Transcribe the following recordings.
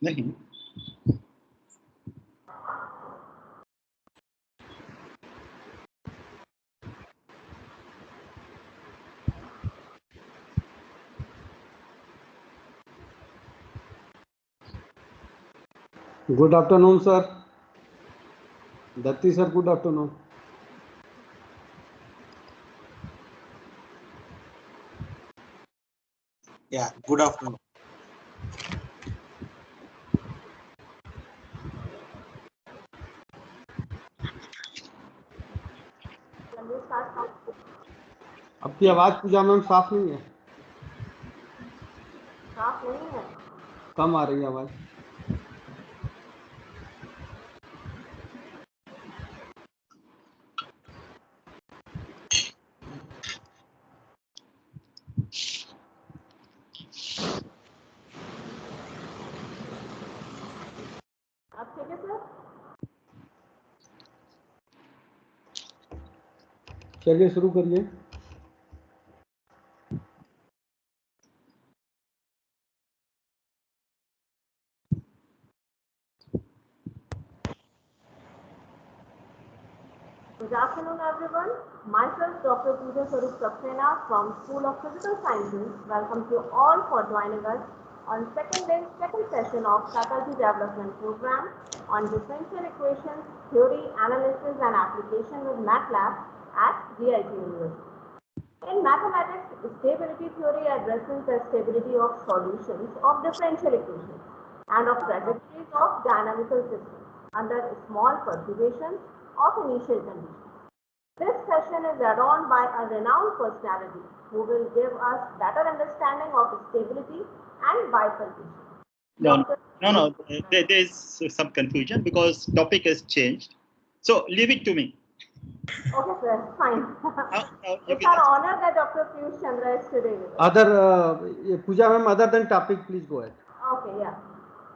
नहीं Good afternoon, sir. Datti sir, good afternoon. Yeah, good afternoon. आपकी आवाज पूजा ma'am साफ नहीं है। साफ नहीं है, कम आ रही है आवाज। अब ठीक है सर? चलिए शुरू करिए। Good afternoon, everyone. Myself, Dr. Pooja Sarup Saxena from School of Physical Sciences. Welcome you all for joining us on second session of Faculty Development Program on Differential Equations, Theory, Analysis and Application with MATLAB at DIT University. In mathematics, stability theory addresses the stability of solutions of differential equations and of trajectories of dynamical systems under small perturbations of initial conditions. This session is adorned by a renowned personality who will give us better understanding of stability and bifurcation. No, there is some confusion because topic has changed. So leave it to me. Okay, sir, fine. It's our honor that Dr. Piyush Chandra is today with us. Pooja ma'am, other than topic, please go ahead. Okay, yeah.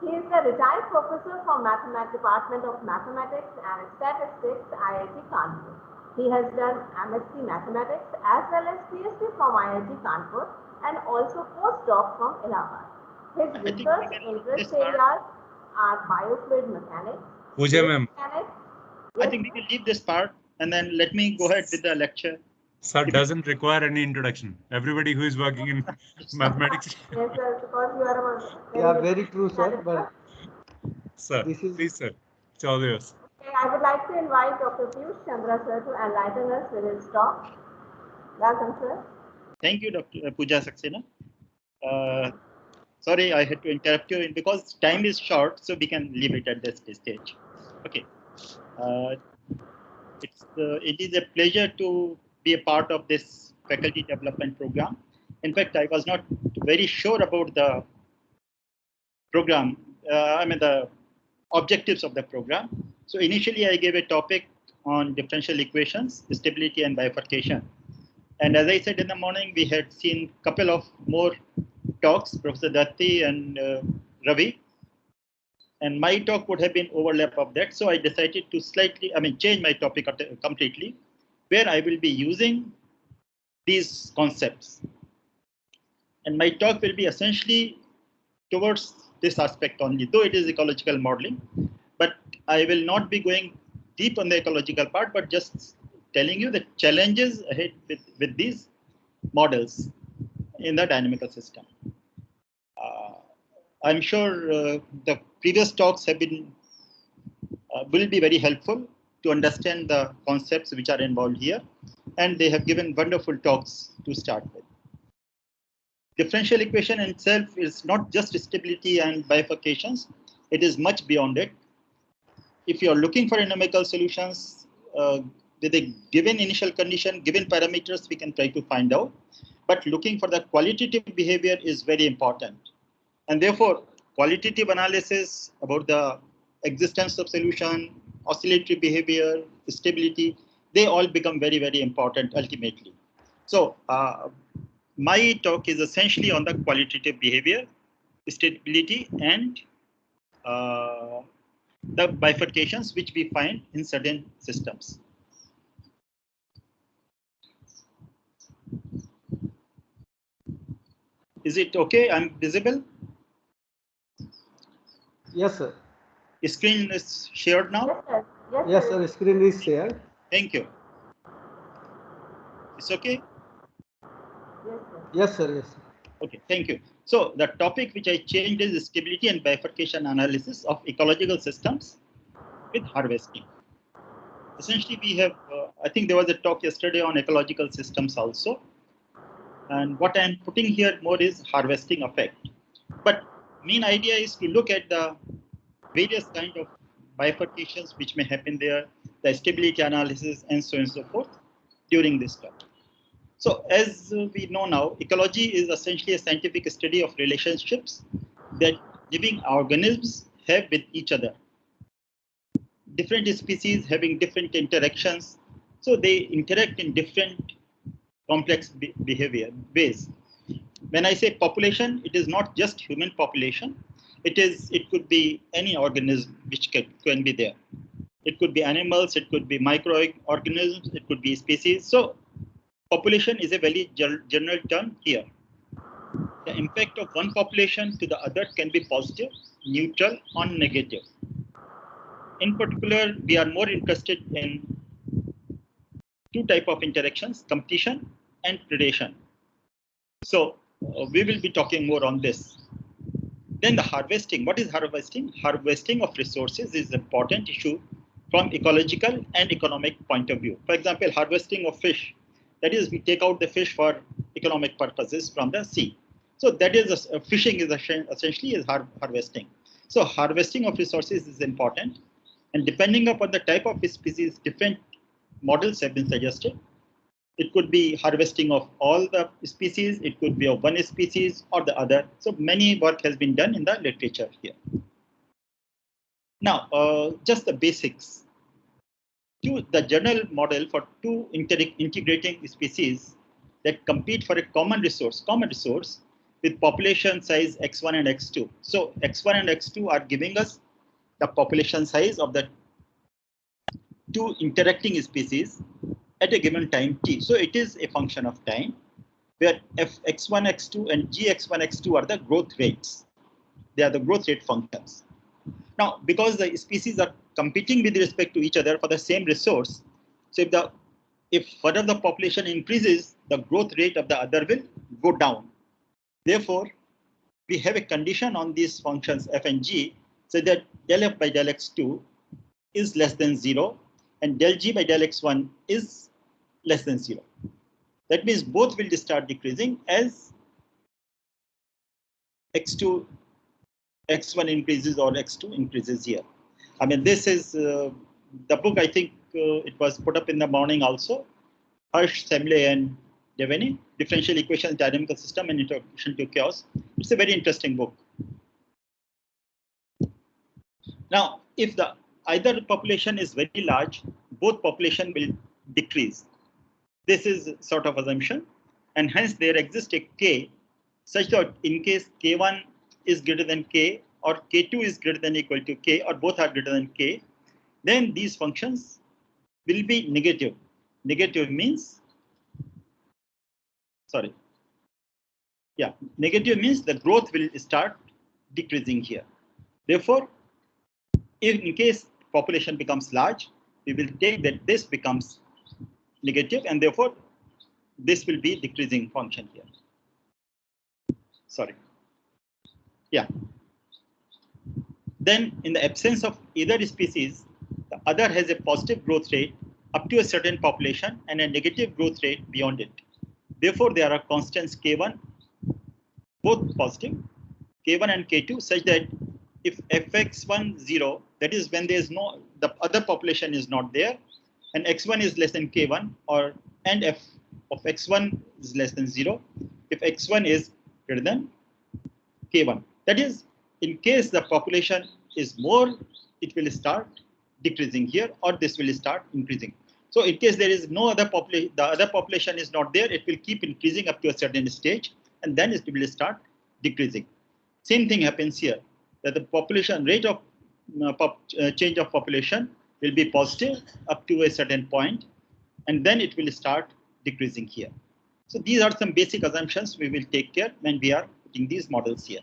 He is the retired professor from Mathematics Department of Mathematics and Statistics, IIT Kanpur. He has done MSc Mathematics as well as PhD from IIT Kanpur and also postdoc from Allahabad. His research interest areas are biofluid mechanics, Pooja ma'am. I think we will leave this part and then let me go ahead with the lecture. Sir doesn't require any introduction. Everybody who is working in mathematics. Yes, sir, because you are a Yeah, very true, sir. But sir, please, sir. It's all yours. Okay, I would like to invite Dr. Piyush Chandra, sir, to enlighten us with his talk. Welcome, sir. Thank you, Dr. Pooja Saxena. Sorry, I had to interrupt you because time is short, so we can leave it at this stage. Okay. It is a pleasure to be a part of this faculty development program. In fact, I was not very sure about the program, the objectives of the program. So initially I gave a topic on differential equations, stability and bifurcation. And as I said in the morning, we had seen a couple of more talks, Professor Datti and Ravi. And my talk would have been overlap of that. So I decided to change my topic completely, where I will be using these concepts. And my talk will be essentially towards this aspect only, though it is ecological modeling. But I will not be going deep on the ecological part, but just telling you the challenges ahead with these models in the dynamical system. I'm sure the previous talks have been will be very helpful to understand the concepts which are involved here, and they have given wonderful talks to start with. Differential equation in itself is not just stability and bifurcations, it is much beyond it. If you are looking for numerical solutions with a given initial condition, given parameters, we can try to find out. But looking for the qualitative behavior is very important. And therefore, qualitative analysis about the existence of solution, oscillatory behavior, stability, they all become very, very important ultimately. So my talk is essentially on the qualitative behavior, stability, and the bifurcations which we find in certain systems. Is it okay? I'm visible? Yes, sir. Screen is shared now? Yes, sir. Screen is shared. Thank you. It's okay? Yes, sir. Yes, sir. Okay, thank you. So the topic which I changed is stability and bifurcation analysis of ecological systems with harvesting. Essentially, we have, I think there was a talk yesterday on ecological systems also. And what I'm putting here more is harvesting effect. But main idea is to look at the various kind of bifurcations which may happen there, the stability analysis, and so on and so forth during this talk. So as we know now, ecology is essentially a scientific study of relationships that living organisms have with each other. Different species having different interactions, so they interact in different complex behavior ways. When I say population, it is not just human population. It could be any organism which can be there. It could be animals, it could be microorganisms, it could be species. So population is a very general term here. The impact of one population to the other can be positive, neutral, or negative. In particular, we are more interested in two types of interactions, competition and predation. So we will be talking more on this. Then the harvesting. What is harvesting? Harvesting of resources is an important issue from ecological and economic point of view. For example, harvesting of fish. That is, we take out the fish for economic purposes from the sea. So that is fishing is essentially is harvesting. So harvesting of resources is important, and depending upon the type of species, different models have been suggested. It could be harvesting of all the species, it could be of one species or the other. So many work has been done in the literature here. Now, just the basics. The general model for two integrating species that compete for a common resource with population size x1 and x2. So x1 and x2 are giving us the population size of the two interacting species at a given time t. So it is a function of time where fx1, x2 and gx1, x2 are the growth rates. They are the growth rate functions. Now, because the species are competing with respect to each other for the same resource, so if one of the population increases, the growth rate of the other will go down. Therefore, we have a condition on these functions f and g so that del f by del x2 is less than 0 and del g by del x1 is less than 0. That means both will start decreasing as x1 increases or x2 increases here. I mean, this is the book, I think it was put up in the morning also. Harsh, Semle and Deveni, Differential Equations, Dynamical System and Introduction to Chaos. It's a very interesting book. Now, if either population is very large, both population will decrease. This is sort of assumption, and hence there exists a k such that in case k1 is greater than k or k2 is greater than or equal to k or both are greater than k, then these functions will be negative. Negative means, negative means the growth will start decreasing here. Therefore, if in case population becomes large, we will take that this becomes negative and therefore this will be decreasing function here. Then in the absence of either species, the other has a positive growth rate up to a certain population and a negative growth rate beyond it. Therefore, there are constants k1, both positive, k1 and k2, such that if fx1 0, that is when there is the other population is not there, and x1 is less than k1, and f of x1 is less than 0, if x1 is greater than k1. That is, in case the population is more, it will start decreasing here, or this will start increasing. So in case there is no other population, the other population is not there, it will keep increasing up to a certain stage, and then it will start decreasing. Same thing happens here, that the population rate of change of population will be positive up to a certain point, and then it will start decreasing here. So these are some basic assumptions we will take care when we are putting these models here.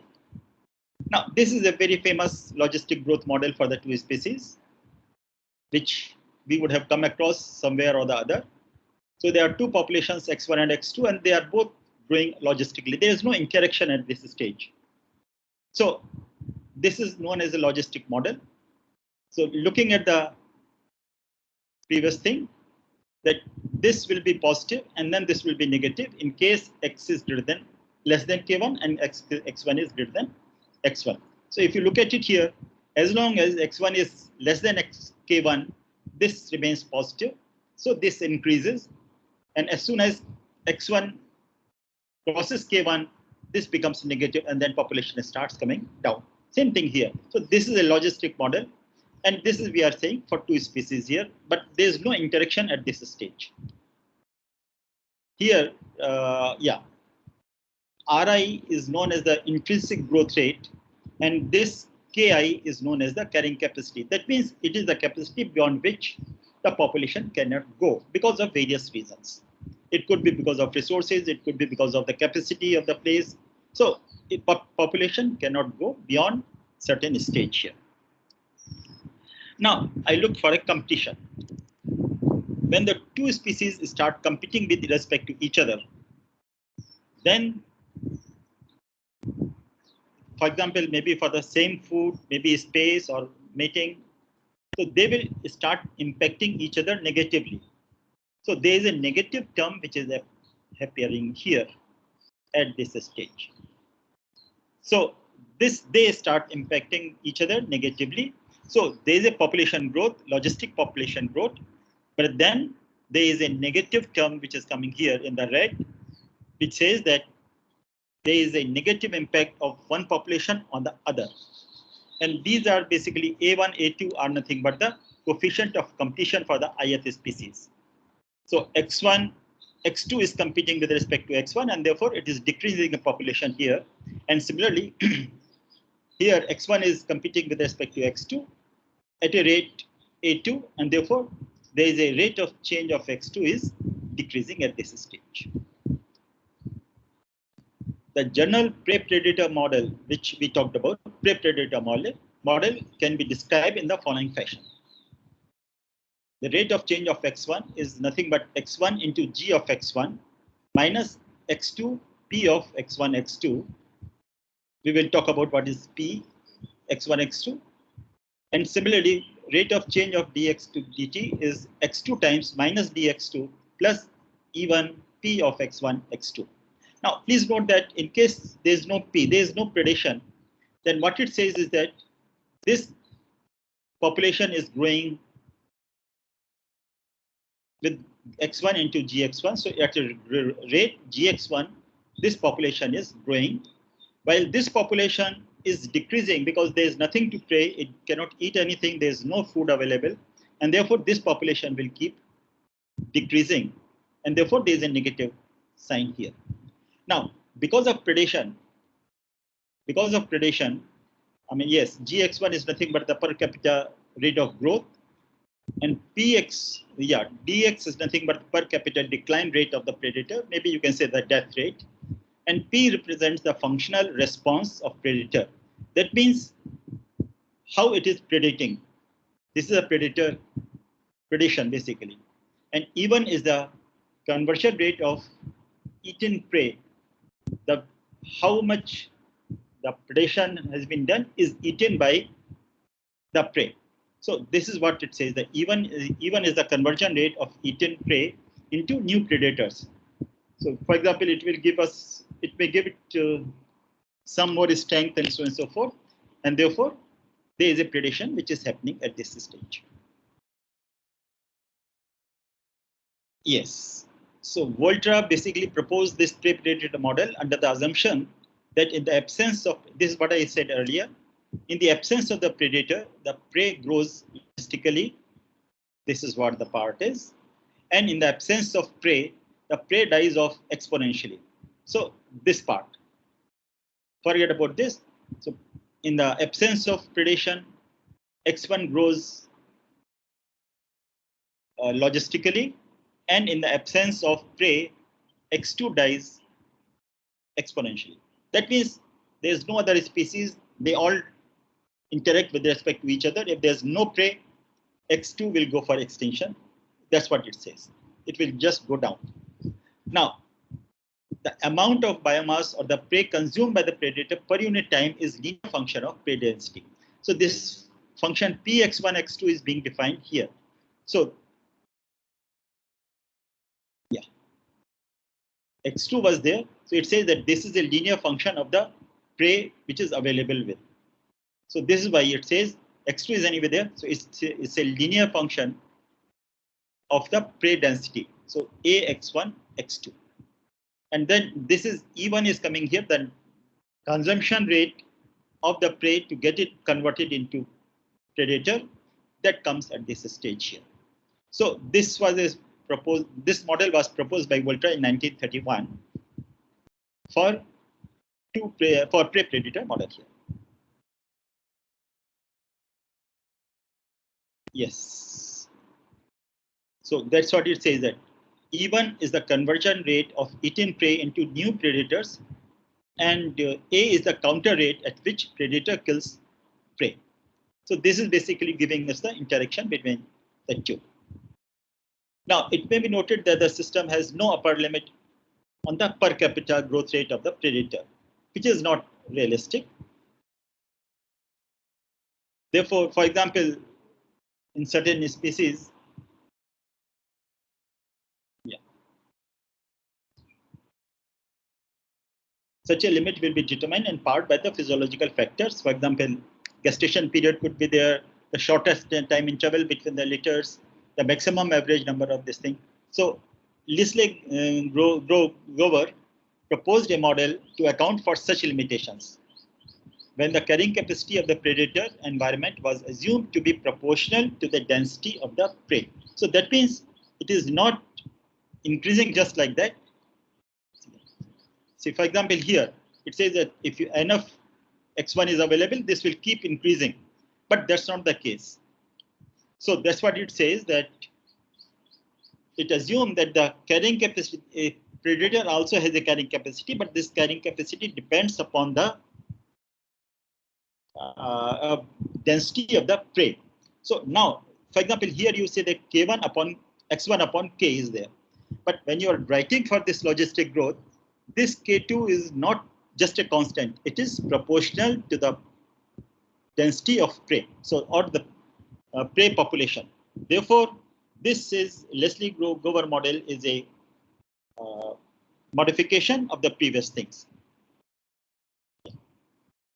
Now, this is a very famous logistic growth model for the two species, which we would have come across somewhere or the other. So there are two populations, X1 and X2, and they are both growing logistically. There is no interaction at this stage. So this is known as a logistic model. So looking at the previous thing, that this will be positive and then this will be negative in case X is less than K1 and X1 is greater than X1. So if you look at it here, as long as X1 is less than K1, this remains positive. So this increases. And as soon as X1 crosses K1, this becomes negative, and then population starts coming down. Same thing here. So this is a logistic model. And this is, we are saying, for two species here, but there is no interaction at this stage. Here, Ri is known as the intrinsic growth rate, and this Ki is known as the carrying capacity. That means it is the capacity beyond which the population cannot go because of various reasons. It could be because of resources, it could be because of the capacity of the place. So population cannot go beyond certain stage here. Now, I look for a competition. When the two species start competing with respect to each other, then, for example, maybe for the same food, maybe space or mating, so they will start impacting each other negatively. So there is a negative term which is appearing here at this stage. So they start impacting each other negatively. So there is a population growth, logistic population growth, but then there is a negative term which is coming here in the red, which says that there is a negative impact of one population on the other. And these are basically A1, A2 are nothing but the coefficient of competition for the ith species. So X1, X2 is competing with respect to X1, and therefore it is decreasing the population here. And similarly, here X1 is competing with respect to X2 at a rate A2, and therefore there is a rate of change of X2 is decreasing at this stage. The general prey-predator model, which we talked about, prey-predator model can be described in the following fashion. The rate of change of X1 is nothing but X1 into G of X1 minus X2 P of X1, X2. We will talk about what is P, X1, X2. And similarly, rate of change of dx to dt is X2 times minus dx2 plus E1 P of X1, X2. Now, please note that in case there is no P, there is no predation, then what it says is that this population is growing with X1 into Gx1. So at a rate Gx1, this population is growing, while this population is decreasing because there is nothing to prey, it cannot eat anything, there is no food available, and therefore this population will keep decreasing, and therefore there is a negative sign here. Now, because of predation, I mean, yes, Gx1 is nothing but the per capita rate of growth, and dx is nothing but per capita decline rate of the predator. Maybe you can say the death rate. And P represents the functional response of predator. That means how it is predating. This is a predation basically. And E1 is the conversion rate of eaten prey. How much the predation has been done is eaten by the prey. So this is what it says, that E1 is the conversion rate of eaten prey into new predators. So for example, it may give it some more strength and so on and so forth. And therefore, there is a predation which is happening at this stage. Yes. So Volta basically proposed this prey-predator model under the assumption that in the absence of, this is what I said earlier, in the absence of the predator, the prey grows logistically, this is what the part is. And in the absence of prey, the prey dies off exponentially. So this part, forget about this. So in the absence of predation, X1 grows logistically, and in the absence of prey, X2 dies exponentially. That means there's no other species, they all interact with respect to each other. If there's no prey, X2 will go for extinction. That's what it says. It will just go down. Now, the amount of biomass or the prey consumed by the predator per unit time is linear function of prey density. So this function Px1, x2 is being defined here. So yeah, x2 was there. So it says that this is a linear function of the prey which is available with. So this is why it says x2 is anyway there. So it's a linear function of the prey density. So Ax1, x2. And then this is E1 is coming here, the consumption rate of the prey to get it converted into predator, that comes at this stage here. So this was this model was proposed by Volta in 1931 for prey predator model here. Yes. So that's what it says, that E1 is the conversion rate of eaten prey into new predators, and A is the counter rate at which predator kills prey. So this is basically giving us the interaction between the two. Now, it may be noted that the system has no upper limit on the per capita growth rate of the predator, which is not realistic. Therefore, for example, in certain species, such a limit will be determined in part by the physiological factors. For example, gestation period could be there, the shortest time interval between the litters, the maximum average number of this thing. So Leslie Grover proposed a model to account for such limitations, when the carrying capacity of the predator environment was assumed to be proportional to the density of the prey. So that means it is not increasing just like that. See, for example, here it says that if enough X1 is available, this will keep increasing, but that's not the case. So that's what it says, that it assumes that the carrying capacity, a predator also has a carrying capacity, but this carrying capacity depends upon the density of the prey. So now, for example, here you say that K1 upon X1 upon K is there, but when you are writing for this logistic growth, this K2 is not just a constant, it is proportional to the density of prey, so or the prey population. Therefore, this is Leslie Grover model is a modification of the previous things.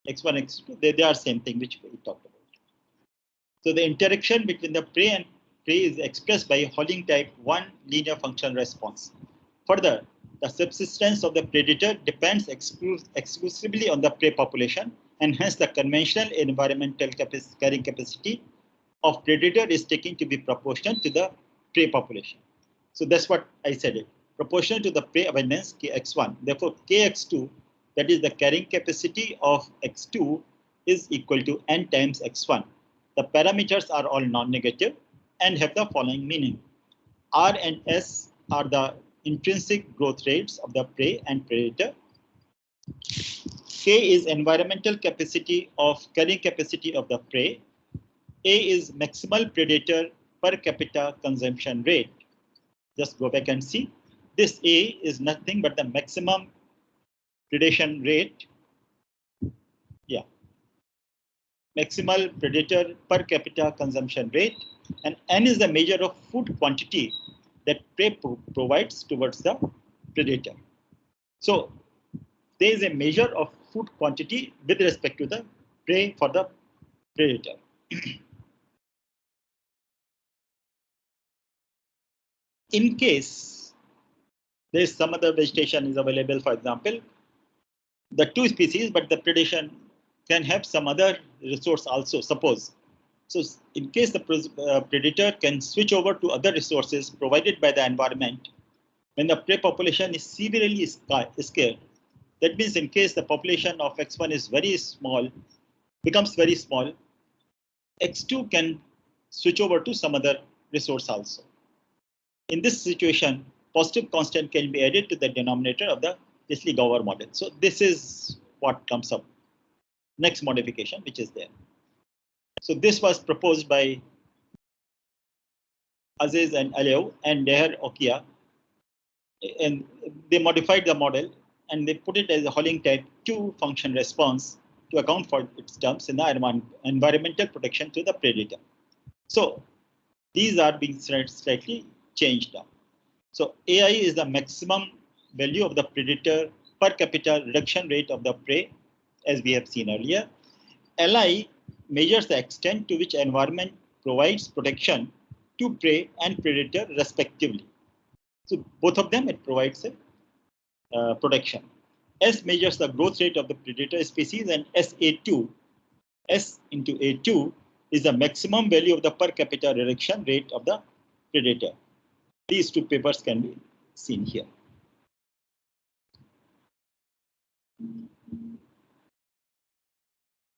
X1, X2, they are same thing which we talked about. So the interaction between the prey and prey is expressed by Holling type 1 linear function response. Further, the subsistence of the predator depends exclusively on the prey population, and hence the conventional environmental carrying capacity of predator is taken to be proportional to the prey population. So that's what I said it. Proportional to the prey abundance Kx1. Therefore, Kx2, that is the carrying capacity of X2, is equal to n times X1. The parameters are all non-negative and have the following meaning. R and S are the intrinsic growth rates of the prey and predator. K is environmental capacity of carrying capacity of the prey. A is maximal predator per capita consumption rate. Just go back and see. This A is nothing but the maximum predation rate. Yeah. Maximal predator per capita consumption rate. And N is the measure of food quantity that prey provides towards the predator. So there is a measure of food quantity with respect to the prey for the predator. In case there is some other vegetation is available, for example, the two species, but the predation can have some other resource also. Suppose So in case the predator can switch over to other resources provided by the environment, when the prey population is severely scared, that means in case the population of X1 is very small, becomes very small, X2 can switch over to some other resource also. In this situation, positive constant can be added to the denominator of the Disley-Gower model. So this is what comes up. Next modification, which is there. So this was proposed by Aziz and Aliyev and Deher Okia, and they modified the model and they put it as a Holling type Q function response to account for its terms in the environmental protection to the predator. So these are being slightly changed now. So AI is the maximum value of the predator per capita reduction rate of the prey, as we have seen earlier. LI measures the extent to which environment provides protection to prey and predator respectively. So both of them, it provides a protection. S measures the growth rate of the predator species, and SA2, S into A2 is the maximum value of the per capita reduction rate of the predator. These two papers can be seen here.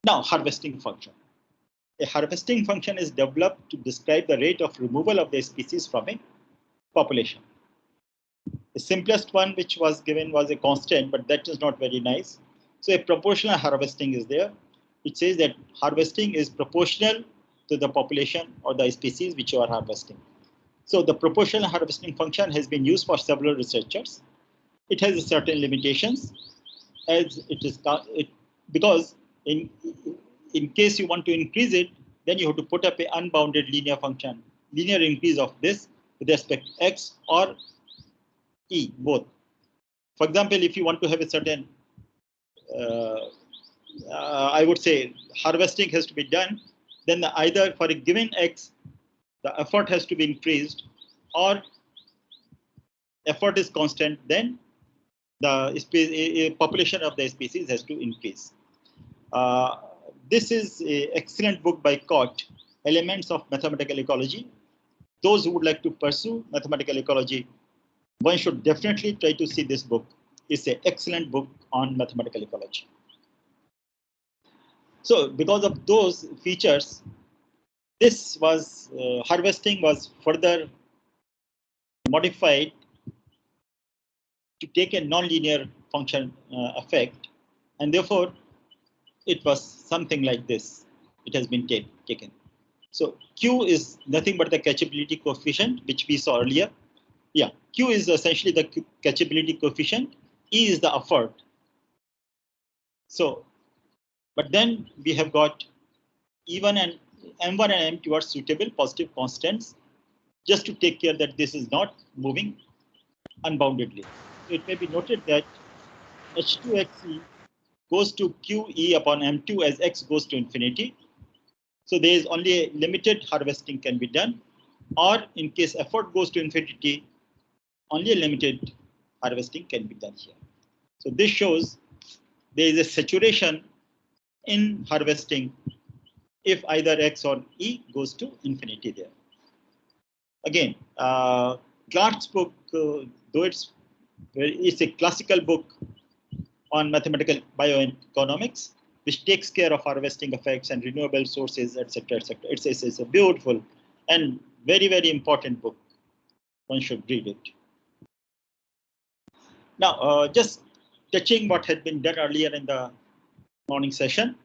Now, harvesting function. A harvesting function is developed to describe the rate of removal of the species from a population. The simplest one which was given was a constant, but that is not very nice. So a proportional harvesting is there, which says that harvesting is proportional to the population or the species which you are harvesting. So the proportional harvesting function has been used for several researchers. It has certain limitations, as it is because in case you want to increase it, then you have to put up an unbounded linear function, linear increase of this with respect to x or e, both. For example, if you want to have a certain, I would say, harvesting has to be done, then either for a given x, the effort has to be increased, or effort is constant, then the population of the species has to increase. This is an excellent book by Cott, Elements of Mathematical Ecology. Those who would like to pursue mathematical ecology, one should definitely try to see this book. It's an excellent book on mathematical ecology. So because of those features, this was harvesting was further modified to take a nonlinear function effect, and therefore it was something like this. It has been taken. So Q is nothing but the catchability coefficient, which we saw earlier. Yeah, Q is essentially the catchability coefficient. E is the effort. So, but then we have got E1 and M1 and M2 are suitable positive constants, just to take care that this is not moving unboundedly. So it may be noted that H2XE goes to QE upon M2 as X goes to infinity. So there is only a limited harvesting can be done, or in case effort goes to infinity, only a limited harvesting can be done here. So this shows there is a saturation in harvesting if either X or E goes to infinity there. Again, Clark's book, though it's a classical book on mathematical bioeconomics, which takes care of harvesting effects and renewable sources, etc., etc. It's a beautiful and very, very important book. One should read it. Now, just touching what had been done earlier in the morning session.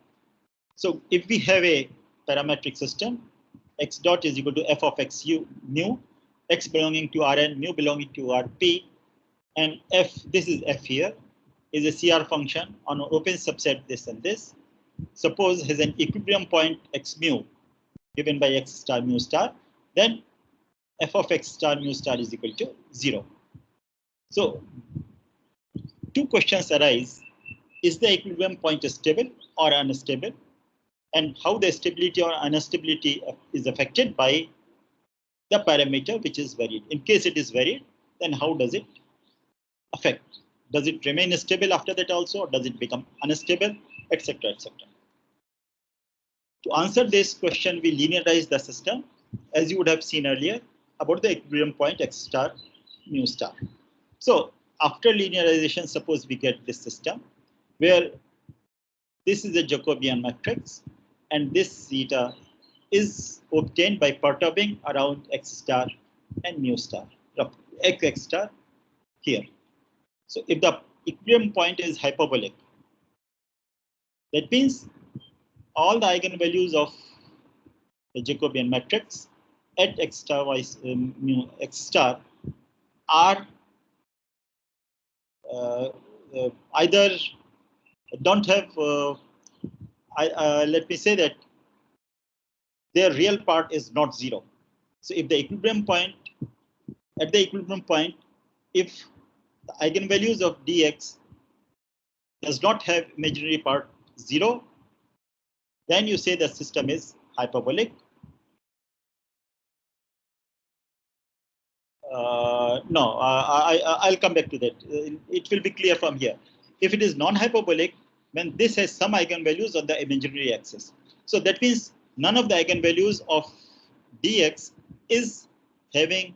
So if we have a parametric system, x dot is equal to f of x u mu, x belonging to Rn, mu belonging to Rp, and f, this is f here, is a CR function on an open subset this and this. Suppose has an equilibrium point x mu given by x star mu star, then f of x star mu star is equal to 0. So two questions arise. Is the equilibrium point stable or unstable? And how the stability or instability is affected by the parameter which is varied. In case it is varied, then how does it affect? Does it remain stable after that also, or does it become unstable, etc., etc.? To answer this question, we linearize the system, as you would have seen earlier, about the equilibrium point x star mu star. So after linearization, suppose we get this system where this is a Jacobian matrix, and this zeta is obtained by perturbing around x star and mu star, x star here. So if the equilibrium point is hyperbolic, that means all the eigenvalues of the Jacobian matrix at x star mu x star are either don't have let me say that their real part is not zero. So if the equilibrium point, at the equilibrium point, if the eigenvalues of dx does not have imaginary part 0, then you say the system is hyperbolic. No, I'll come back to that. It will be clear from here. If it is non-hyperbolic, then this has some eigenvalues on the imaginary axis. So that means none of the eigenvalues of dx is having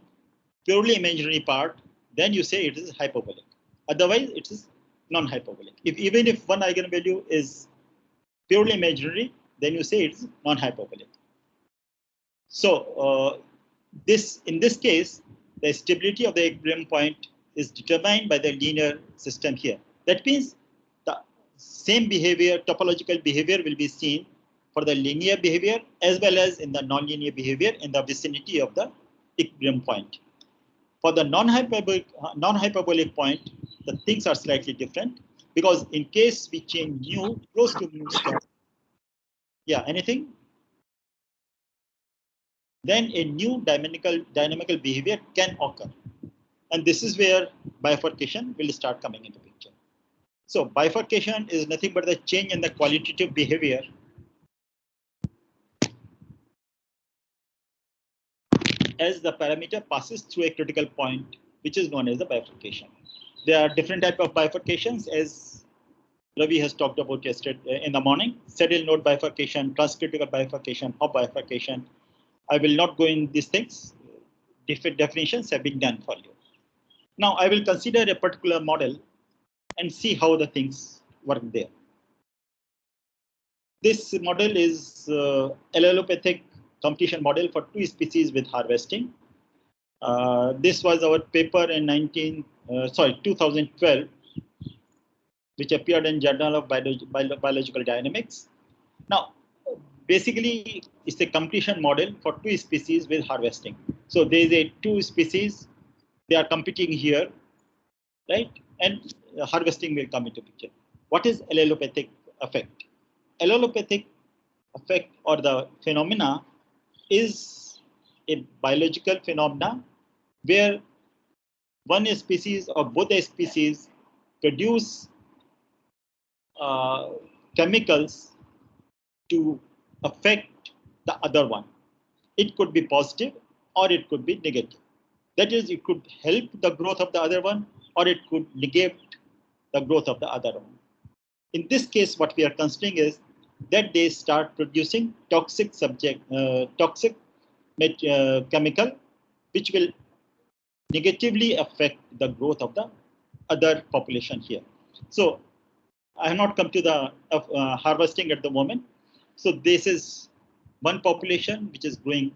purely imaginary part, then you say it is hyperbolic. Otherwise, it is non-hyperbolic. Even if one eigenvalue is purely imaginary, then you say it is non-hyperbolic. So in this case, the stability of the equilibrium point is determined by the linear system here. That means the same behavior, topological behavior, will be seen for the linear behavior as well as in the nonlinear behavior in the vicinity of the equilibrium point. For the non-hyperbolic point, the things are slightly different, because in case we change mu close to mu star, yeah, anything? Then a new dynamical behavior can occur. And this is where bifurcation will start coming into picture. So bifurcation is nothing but the change in the qualitative behavior as the parameter passes through a critical point, which is known as the bifurcation. There are different types of bifurcations, as Ravi has talked about yesterday in the morning: saddle node bifurcation, transcritical bifurcation, hop bifurcation. I will not go in these things. Different definitions have been done for you. Now I will consider a particular model and see how the things work there. This model is allelopathic competition model for 2 species with harvesting. This was our paper in 2012, which appeared in Journal of Biological Dynamics. Now, basically, it's a competition model for 2 species with harvesting. So there is a 2 species, they are competing here, right? And harvesting will come into picture. What is allelopathic effect? Allelopathic effect, or the phenomena, is a biological phenomena where one species or both the species produce chemicals to affect the other one. It could be positive or it could be negative. That is, it could help the growth of the other one or it could negate the growth of the other one. In this case, what we are considering is that they start producing toxic chemical, which will negatively affect the growth of the other population here. So I have not come to the harvesting at the moment. So this is one population which is growing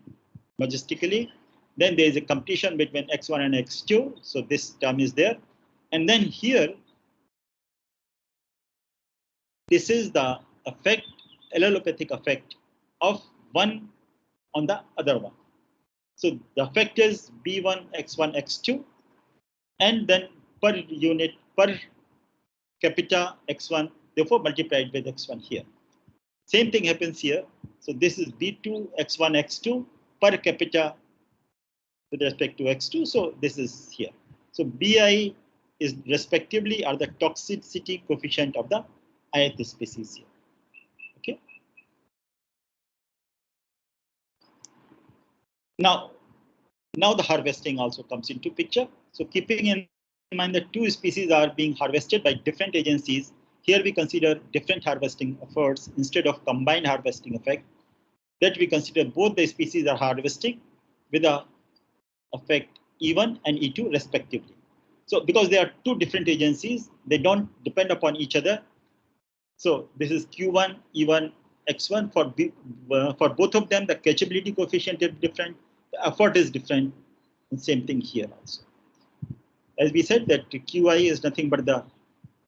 majestically. Then there is a competition between X1 and X2. So this term is there. And then here, this is the effect, allelopathic effect of one on the other one. So the effect is B1, X1, X2, and then per unit, per capita X1, therefore multiplied with X1 here. Same thing happens here. So this is B2, X1, X2 per capita with respect to X2. So this is here. So BI is respectively are the toxicity coefficient of the ith species here. Okay. Now the harvesting also comes into picture. So keeping in mind that 2 species are being harvested by different agencies, here we consider different harvesting efforts instead of combined harvesting effect. that we consider both the species are harvesting with a effect E1 and E2 respectively. So because they are two different agencies, they don't depend upon each other. So this is Q1, E1, X1. For both of them, the catchability coefficient is different, the effort is different, and same thing here also. As we said that QI is nothing but the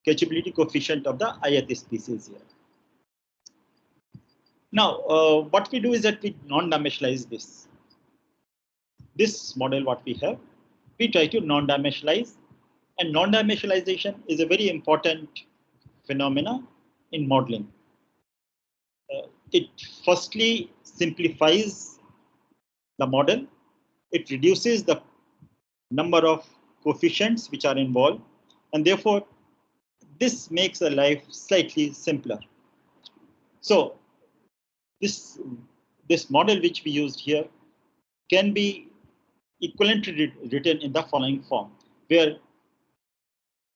catchability coefficient of the ith species here. Now, what we do is that we non-dimensionalize this. This model, what we have, we try to non-dimensionalize, and non-dimensionalization is a very important phenomena in modeling. It firstly simplifies the model. It reduces the number of coefficients which are involved, and therefore this makes the life slightly simpler. So this model which we used here can be equivalently written in the following form, where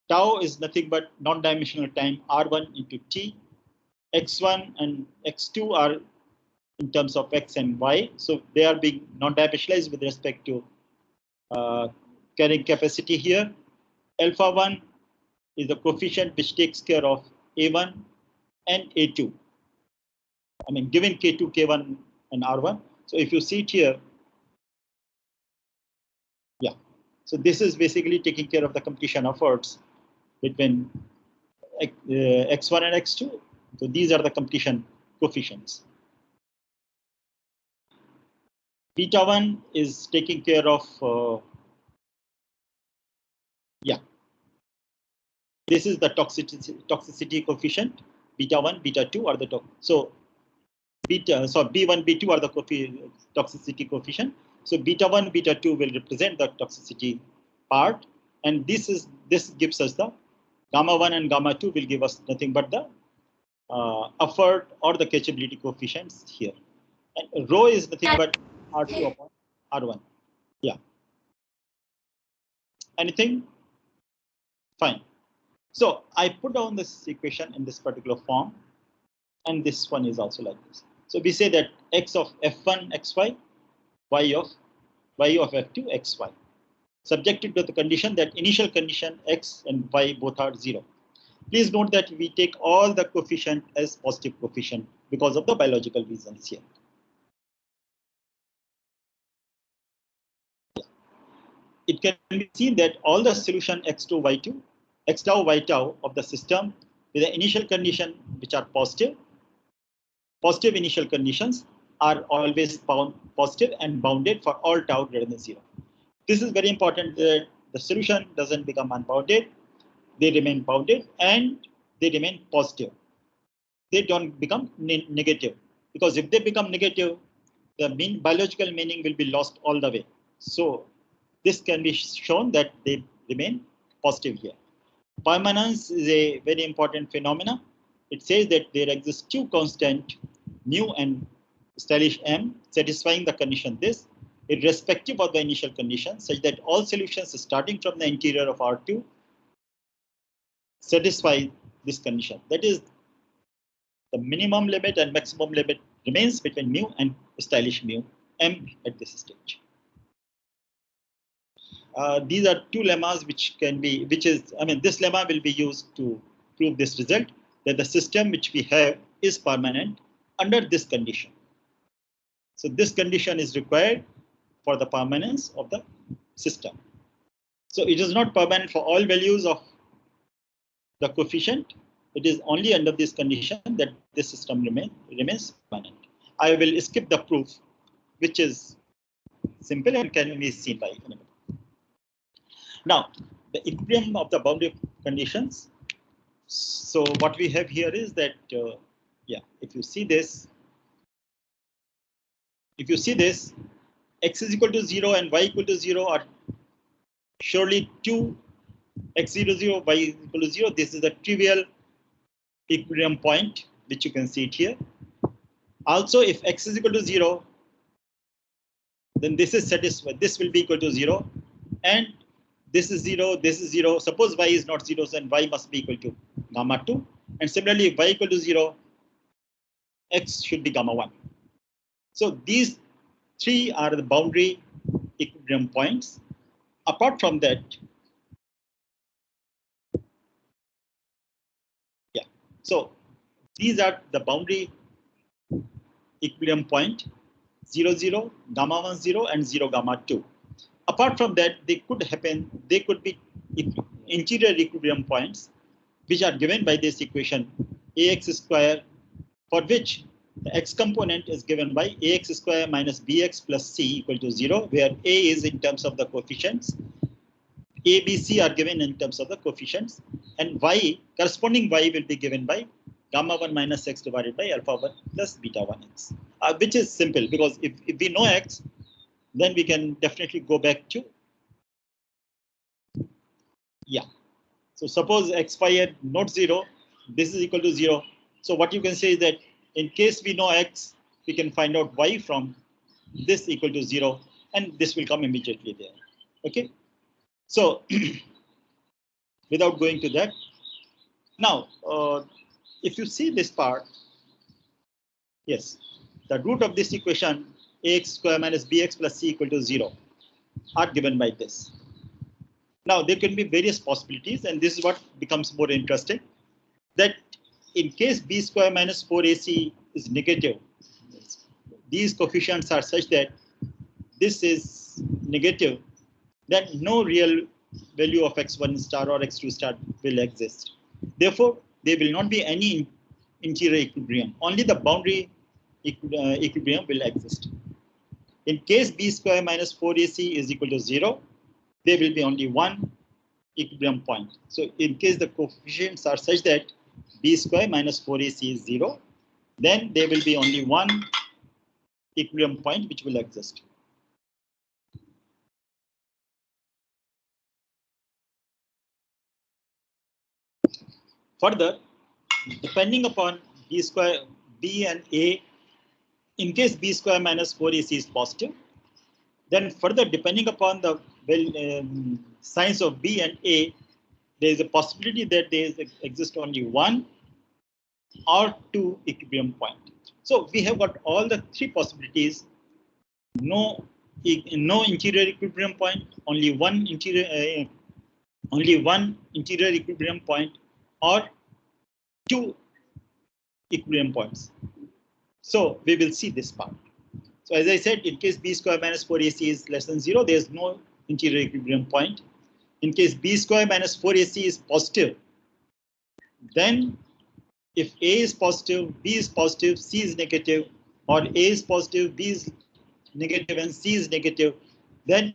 tau is nothing but non-dimensional time R1 into T, X1 and X2 are in terms of X and Y. So they are being non-dimensionalized with respect to carrying capacity here. Alpha 1 is the coefficient which takes care of A1 and A2. I mean, given K2, K1 and R1. So if you see it here, yeah. So this is basically taking care of the competition efforts between X1 and X2. So these are the competition coefficients. Beta 1 is taking care of, yeah. This is the toxicity coefficient. Beta 1, beta 2 are the so B1, B2 are the toxicity coefficient. So beta 1, beta 2 will represent the toxicity part, and this gives us the gamma 1 and gamma 2 will give us nothing but the effort or the catchability coefficients here. And rho is nothing but R2 upon R1. Yeah. Anything? Fine. So I put down this equation in this particular form, and this one is also like this. So we say that x of f1 xy, y of f2 xy, subjected to the condition that initial condition x and y both are 0. Please note that we take all the coefficient as positive coefficient because of the biological reasons here. It can be seen that all the solution x2, y2, x tau, y tau of the system with the initial condition which are positive initial conditions are always positive and bounded for all tau greater than 0. This is very important that the solution doesn't become unbounded. They remain bounded and they remain positive. They don't become negative, because if they become negative, the biological meaning will be lost all the way. So this can be shown that they remain positive here. Permanence is a very important phenomena. It says that there exist two constant mu and stylish m satisfying the condition this, irrespective of the initial condition, such that all solutions starting from the interior of R2 satisfy this condition. That is, the minimum limit and maximum limit remains between mu and stylish mu m at this stage. These are two lemmas which can be, this lemma will be used to prove this result, that the system which we have is permanent under this condition. So this condition is required for the permanence of the system. So it is not permanent for all values of the coefficient. It is only under this condition that this system remains permanent. I will skip the proof, which is simple and can be seen by anybody. Now, the equilibrium of the boundary conditions. So what we have here is that, if you see this, x is equal to 0 and y equal to 0 are surely 2 x 0, 0, y is equal to 0. This is a trivial equilibrium point, which you can see it here. Also, if x is equal to 0, then this is satisfied. This will be equal to 0, and this is 0, this is 0. Suppose y is not 0, then y must be equal to gamma 2. And similarly, if y equal to 0, x should be gamma 1. So these three are the boundary equilibrium points. Apart from that, yeah. So these are the boundary equilibrium point 0, 0, gamma 1, 0, and 0, gamma 2. Apart from that, they could be interior equilibrium points, which are given by this equation ax square, for which the x component is given by ax square minus bx plus c equal to 0, where a is in terms of the coefficients, a, b, c are given in terms of the coefficients, and y, corresponding y will be given by gamma 1 minus x divided by alpha 1 plus beta 1x, which is simple because if we know x, then we can definitely go back to, yeah. So suppose xy at not 0, this is equal to 0. So what you can say is that in case we know x, we can find out y from this equal to 0, and this will come immediately there. Okay. So without going to that, now if you see this part, yes, the root of this equation ax square minus bx plus c equal to 0 are given by this. Now there can be various possibilities, and this is what becomes more interesting, that in case b square minus 4ac is negative, these coefficients are such that this is negative, then no real value of x1 star or x2 star will exist. Therefore, there will not be any interior equilibrium. Only the boundary equilibrium will exist. In case b square minus 4ac is equal to 0, there will be only one equilibrium point. So in case the coefficients are such that b square minus 4ac is 0, then there will be only one equilibrium point which will exist. Further, depending upon b square, b and a, in case b square minus 4ac is positive, then further depending upon the signs of b and a, there is a possibility that there exists only one or two equilibrium point. So we have got all the three possibilities: no interior equilibrium point, only one interior equilibrium point, or two equilibrium points. So we will see this part. So as I said, in case b square minus 4ac is less than 0, there is no interior equilibrium point. In case b square minus 4ac is positive, then if a is positive, b is positive, c is negative, or a is positive, b is negative, and c is negative, then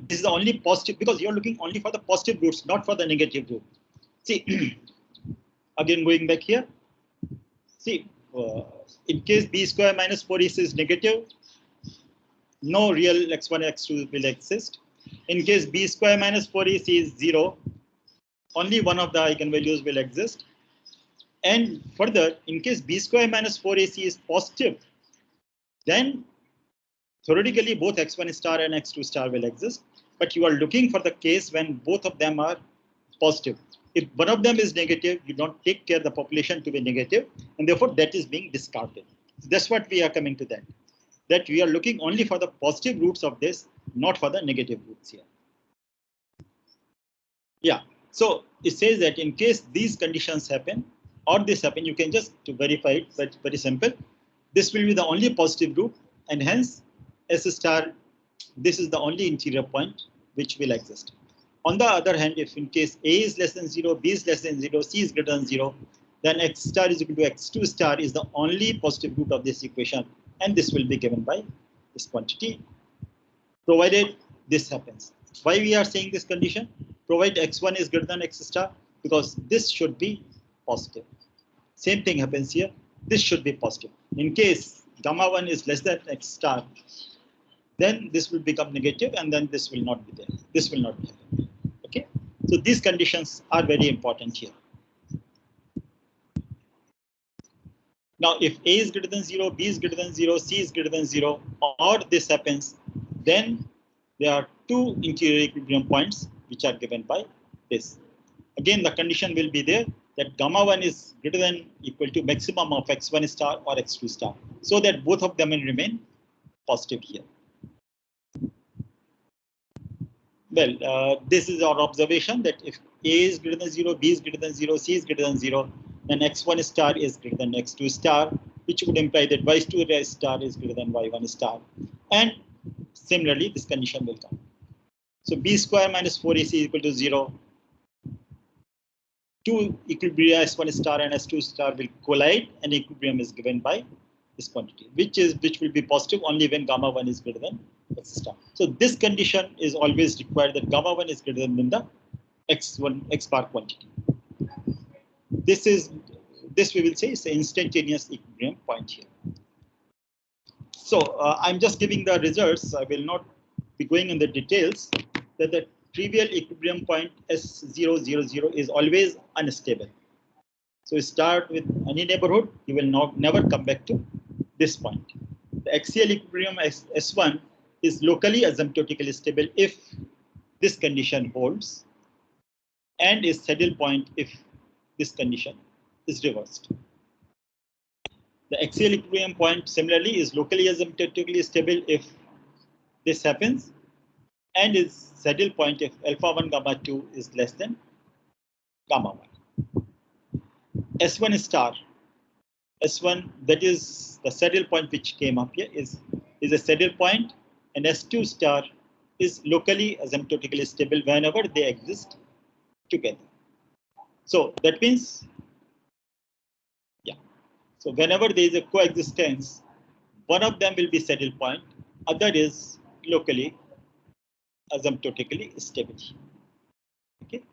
this is the only positive, because you're looking only for the positive roots, not for the negative root. See, again going back here. See, in case b square minus 4ac is negative, no real x1, x2 will exist. In case b square minus 4ac is 0, only one of the eigenvalues will exist. And further, in case b square minus 4ac is positive, then theoretically both x1 star and x2 star will exist. But you are looking for the case when both of them are positive. If one of them is negative, you don't take care of the population to be negative, and therefore that is being discarded. That's what we are coming to that. That we are looking only for the positive roots of this, not for the negative roots here. Yeah, so it says that in case these conditions happen or this happen, you can just to verify it, but very simple. This will be the only positive root, and hence S star, this is the only interior point which will exist. On the other hand, if in case A is less than 0, B is less than 0, C is greater than 0, then x star is equal to x2 star is the only positive root of this equation, and this will be given by this quantity, provided this happens. Why we are saying this condition? Provide x1 is greater than x star, because this should be positive. Same thing happens here. This should be positive. In case gamma 1 is less than x star, then this will become negative, and then this will not be there. This will not be there. Okay. So these conditions are very important here. Now, if A is greater than 0, B is greater than 0, C is greater than 0, or this happens, then there are two interior equilibrium points which are given by this. Again, the condition will be there that gamma 1 is greater than equal to maximum of x1 star or x2 star, so that both of them will remain positive here. Well, this is our observation that if A is greater than 0, B is greater than 0, C is greater than 0, then x1 star is greater than x2 star, which would imply that y2 star is greater than y1 star. And similarly, this condition will come. So B square minus 4AC is equal to 0. Two equilibria S1 star and S2 star will collide, and equilibrium is given by this quantity, which will be positive only when gamma 1 is greater than x star. So this condition is always required, that gamma 1 is greater than the x bar quantity. This we will say is the instantaneous equilibrium point here. So I'm just giving the results. I will not be going in the details. That the trivial equilibrium point S000 is always unstable. So start with any neighborhood, you will never come back to this point. The axial equilibrium S1 is locally asymptotically stable if this condition holds, and is saddle point if this condition is reversed. The axial equilibrium point similarly is locally asymptotically stable if this happens, and is saddle point if alpha 1 gamma 2 is less than gamma 1. S1 star, S1, that is the saddle point which came up here, is a saddle point, and S2 star is locally asymptotically stable whenever they exist together. So that means, yeah, so whenever there is a coexistence, one of them will be saddle point, other is locally asymptotically stable. Okay.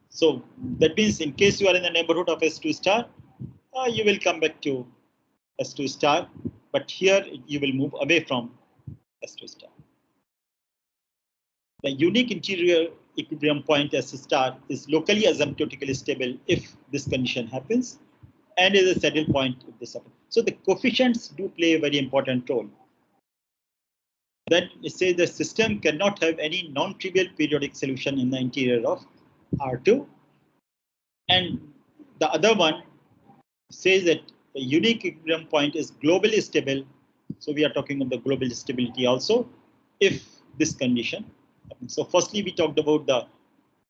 So that means in case you are in the neighborhood of S2 star, you will come back to S2 star, but here you will move away from S2 star. The unique interior equilibrium point S star is locally asymptotically stable if this condition happens, and is a saddle point if this happens. So the coefficients do play a very important role. Then it says the system cannot have any non-trivial periodic solution in the interior of R2. And the other one says that the unique equilibrium point is globally stable. So we are talking of the global stability also if this condition happens. So firstly, we talked about the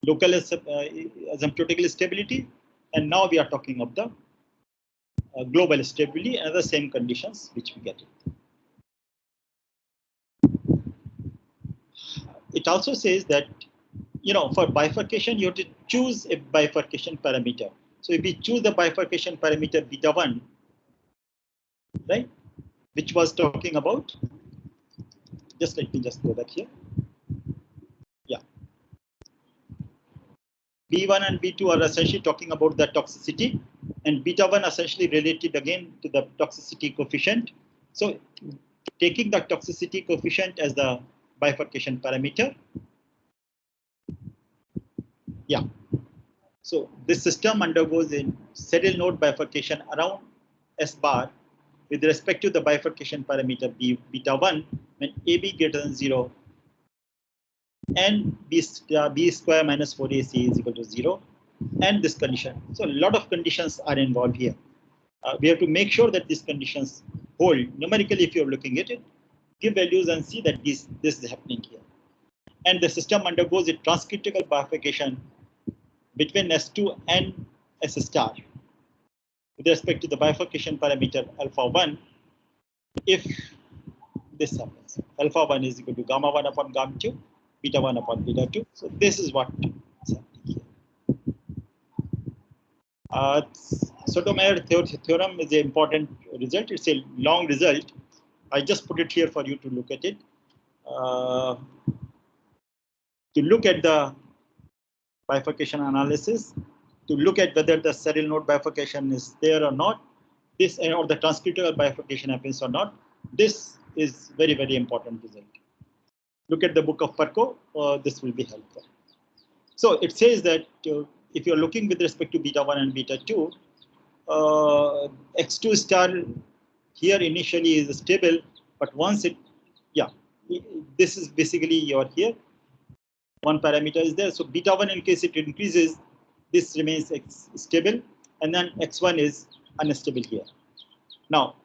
local asymptotical stability, and now we are talking of the global stability and the same conditions which we get it. It also says that, you know, for bifurcation, you have to choose a bifurcation parameter. So if we choose the bifurcation parameter beta 1, right, which was talking about, just let me just go back here. Yeah. B1 and B2 are essentially talking about the toxicity, and beta 1 essentially related again to the toxicity coefficient. So taking the toxicity coefficient as the bifurcation parameter. Yeah. So this system undergoes a saddle node bifurcation around S bar with respect to the bifurcation parameter beta 1 when AB greater than 0 and B square minus 4AC is equal to 0, and this condition. So a lot of conditions are involved here. We have to make sure that these conditions hold numerically. If you're looking at it, give values and see that this is happening here. And the system undergoes a transcritical bifurcation between S2 and S star with respect to the bifurcation parameter alpha 1 if this happens. Alpha 1 is equal to gamma 1 upon gamma 2, beta 1 upon beta 2. So this is what is happening here. Sotomayor theorem is an important result. It's a long result. I just put it here for you to look at it. To look at the bifurcation analysis, to look at whether the saddle node bifurcation is there or not, this or the transcritical bifurcation happens or not. This is very, very important result. Look at the book of Perko. This will be helpful. So it says that if you're looking with respect to beta 1 and beta 2, X2 star here initially is stable, but once it, yeah, this is basically your here. one parameter is there. So beta 1, in case it increases, this remains stable, and then x1 is unstable here. Now,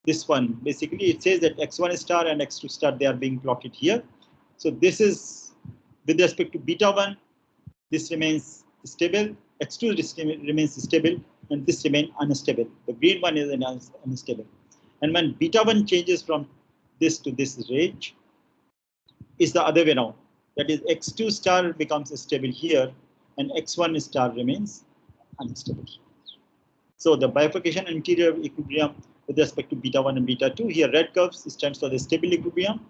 this one, basically it says that x1 star and x2 star, they are being plotted here. So this is with respect to beta 1, this remains stable, x2 remains stable, and this remains unstable. The green one is unstable. And when beta 1 changes from this to this range, is the other way around. That is, x2 star becomes stable here, and x1 star remains unstable. So the bifurcation interior equilibrium with respect to beta 1 and beta 2. Here, red curves stands for the stable equilibrium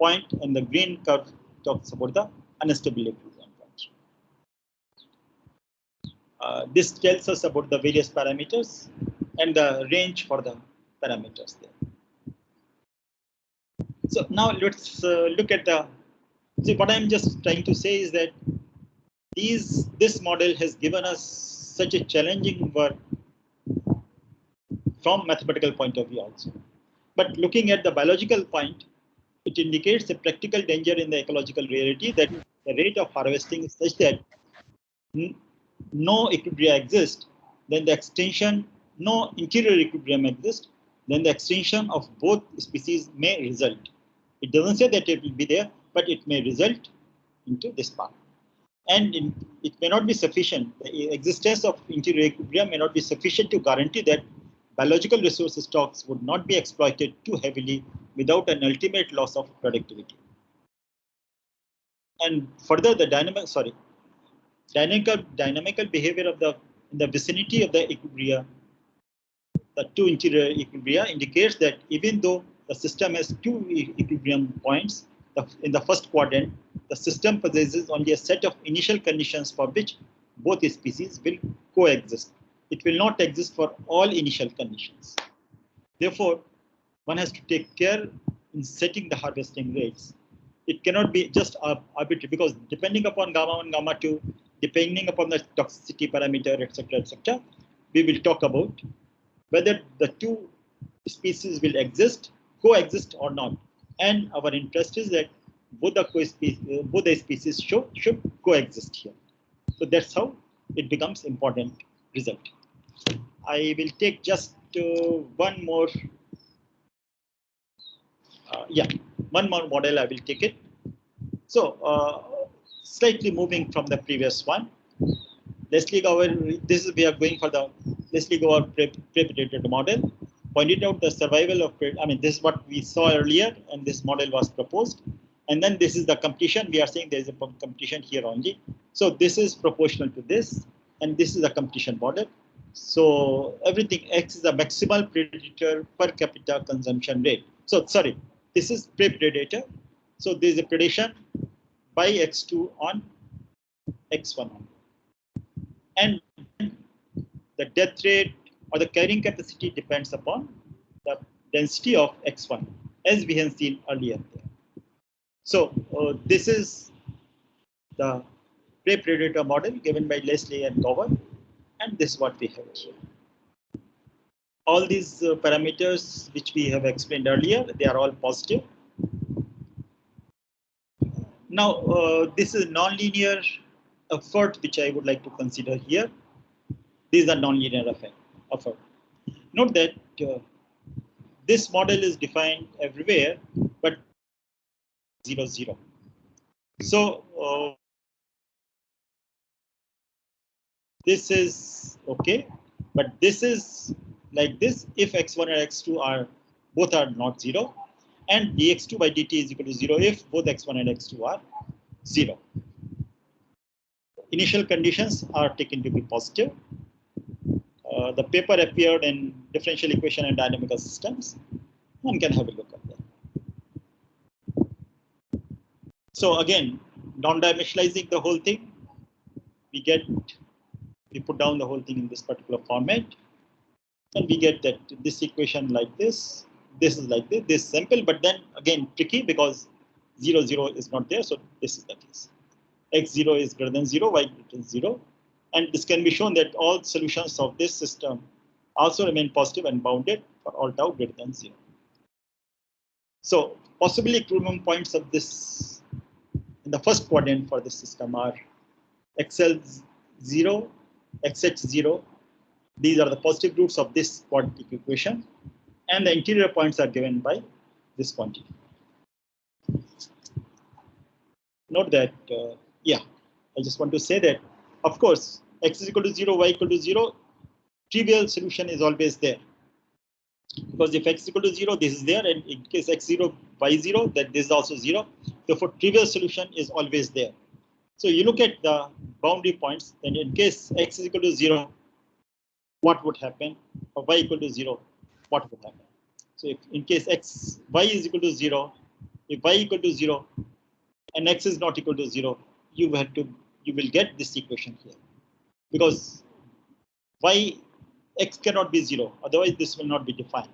point, and the green curve talks about the unstable equilibrium point. This tells us about the various parameters and the range for the parameters there. So now let's look at the. See, what I'm just trying to say is that this model has given us such a challenging work from mathematical point of view also. But looking at the biological point, it indicates a practical danger in the ecological reality, that the rate of harvesting is such that no equilibria exist, then the extinction, no interior equilibrium exists, then the extinction of both species may result. It doesn't say that it will be there, but it may result into this part. And it may not be sufficient. The existence of interior equilibrium may not be sufficient to guarantee that biological resource stocks would not be exploited too heavily without an ultimate loss of productivity. And further, the dynamical behavior of in the vicinity of the equilibria, the two interior equilibria, indicates that even though the system has two equilibrium points, in the first quadrant, the system possesses only a set of initial conditions for which both species will coexist. It will not exist for all initial conditions. Therefore, one has to take care in setting the harvesting rates. It cannot be just arbitrary, because depending upon gamma 1, gamma 2, depending upon the toxicity parameter, etc., we will talk about whether the two species will coexist or not. And our interest is that both the species should coexist here. So that's how it becomes important result. I will take just one more. One more model. I will take it. So slightly moving from the previous one. Leslie Gower. We are going for the Leslie Gower pre-predator model. Pointed out the survival of. This is what we saw earlier, and this model was proposed. And then this is the competition. We are saying there is a competition here only. So this is proportional to this, and this is the competition model. So everything X is the maximal predator per capita consumption rate. So sorry, this is pre-predator. So there is a predation by X2 on X1. And the death rate or the carrying capacity depends upon the density of X1, as we have seen earlier there. So this is the pre-predator model given by Leslie and Gower, and this is what we have here. All these parameters which we have explained earlier, they are all positive. Now, this is nonlinear effort which I would like to consider here. These are nonlinear effort. Note that this model is defined everywhere, but 0, 0. So this is okay, but this is like this if x1 and x2 are both are not 0, and dx2 by dt is equal to 0 if both x1 and x2 are 0. Initial conditions are taken to be positive. The paper appeared in Differential Equation and Dynamical Systems. One can have a look at that. So again, non-dimensionalizing the whole thing, we put down the whole thing in this particular format, and we get that this equation like this is like this. This is simple, but then again tricky because 0, 0 is not there. So this is the case. X0 is greater than 0, y greater than 0. And this can be shown that all solutions of this system also remain positive and bounded for all tau greater than 0. So possibly equilibrium points of this in the first quadrant for the system are XL0, XH0. These are the positive roots of this quadratic equation, and the interior points are given by this quantity. Note that, yeah, I just want to say that, of course, x is equal to 0, y equal to 0, trivial solution is always there. Because if x is equal to 0, this is there, and in case x0, y0, then this is also 0. Therefore, trivial solution is always there. So you look at the boundary points, and in case x is equal to 0, what would happen? Or y equal to 0, what would happen? So if in case y is equal to 0, if y equal to 0, and x is not equal to 0, you will get this equation here. Because x cannot be 0, otherwise this will not be defined.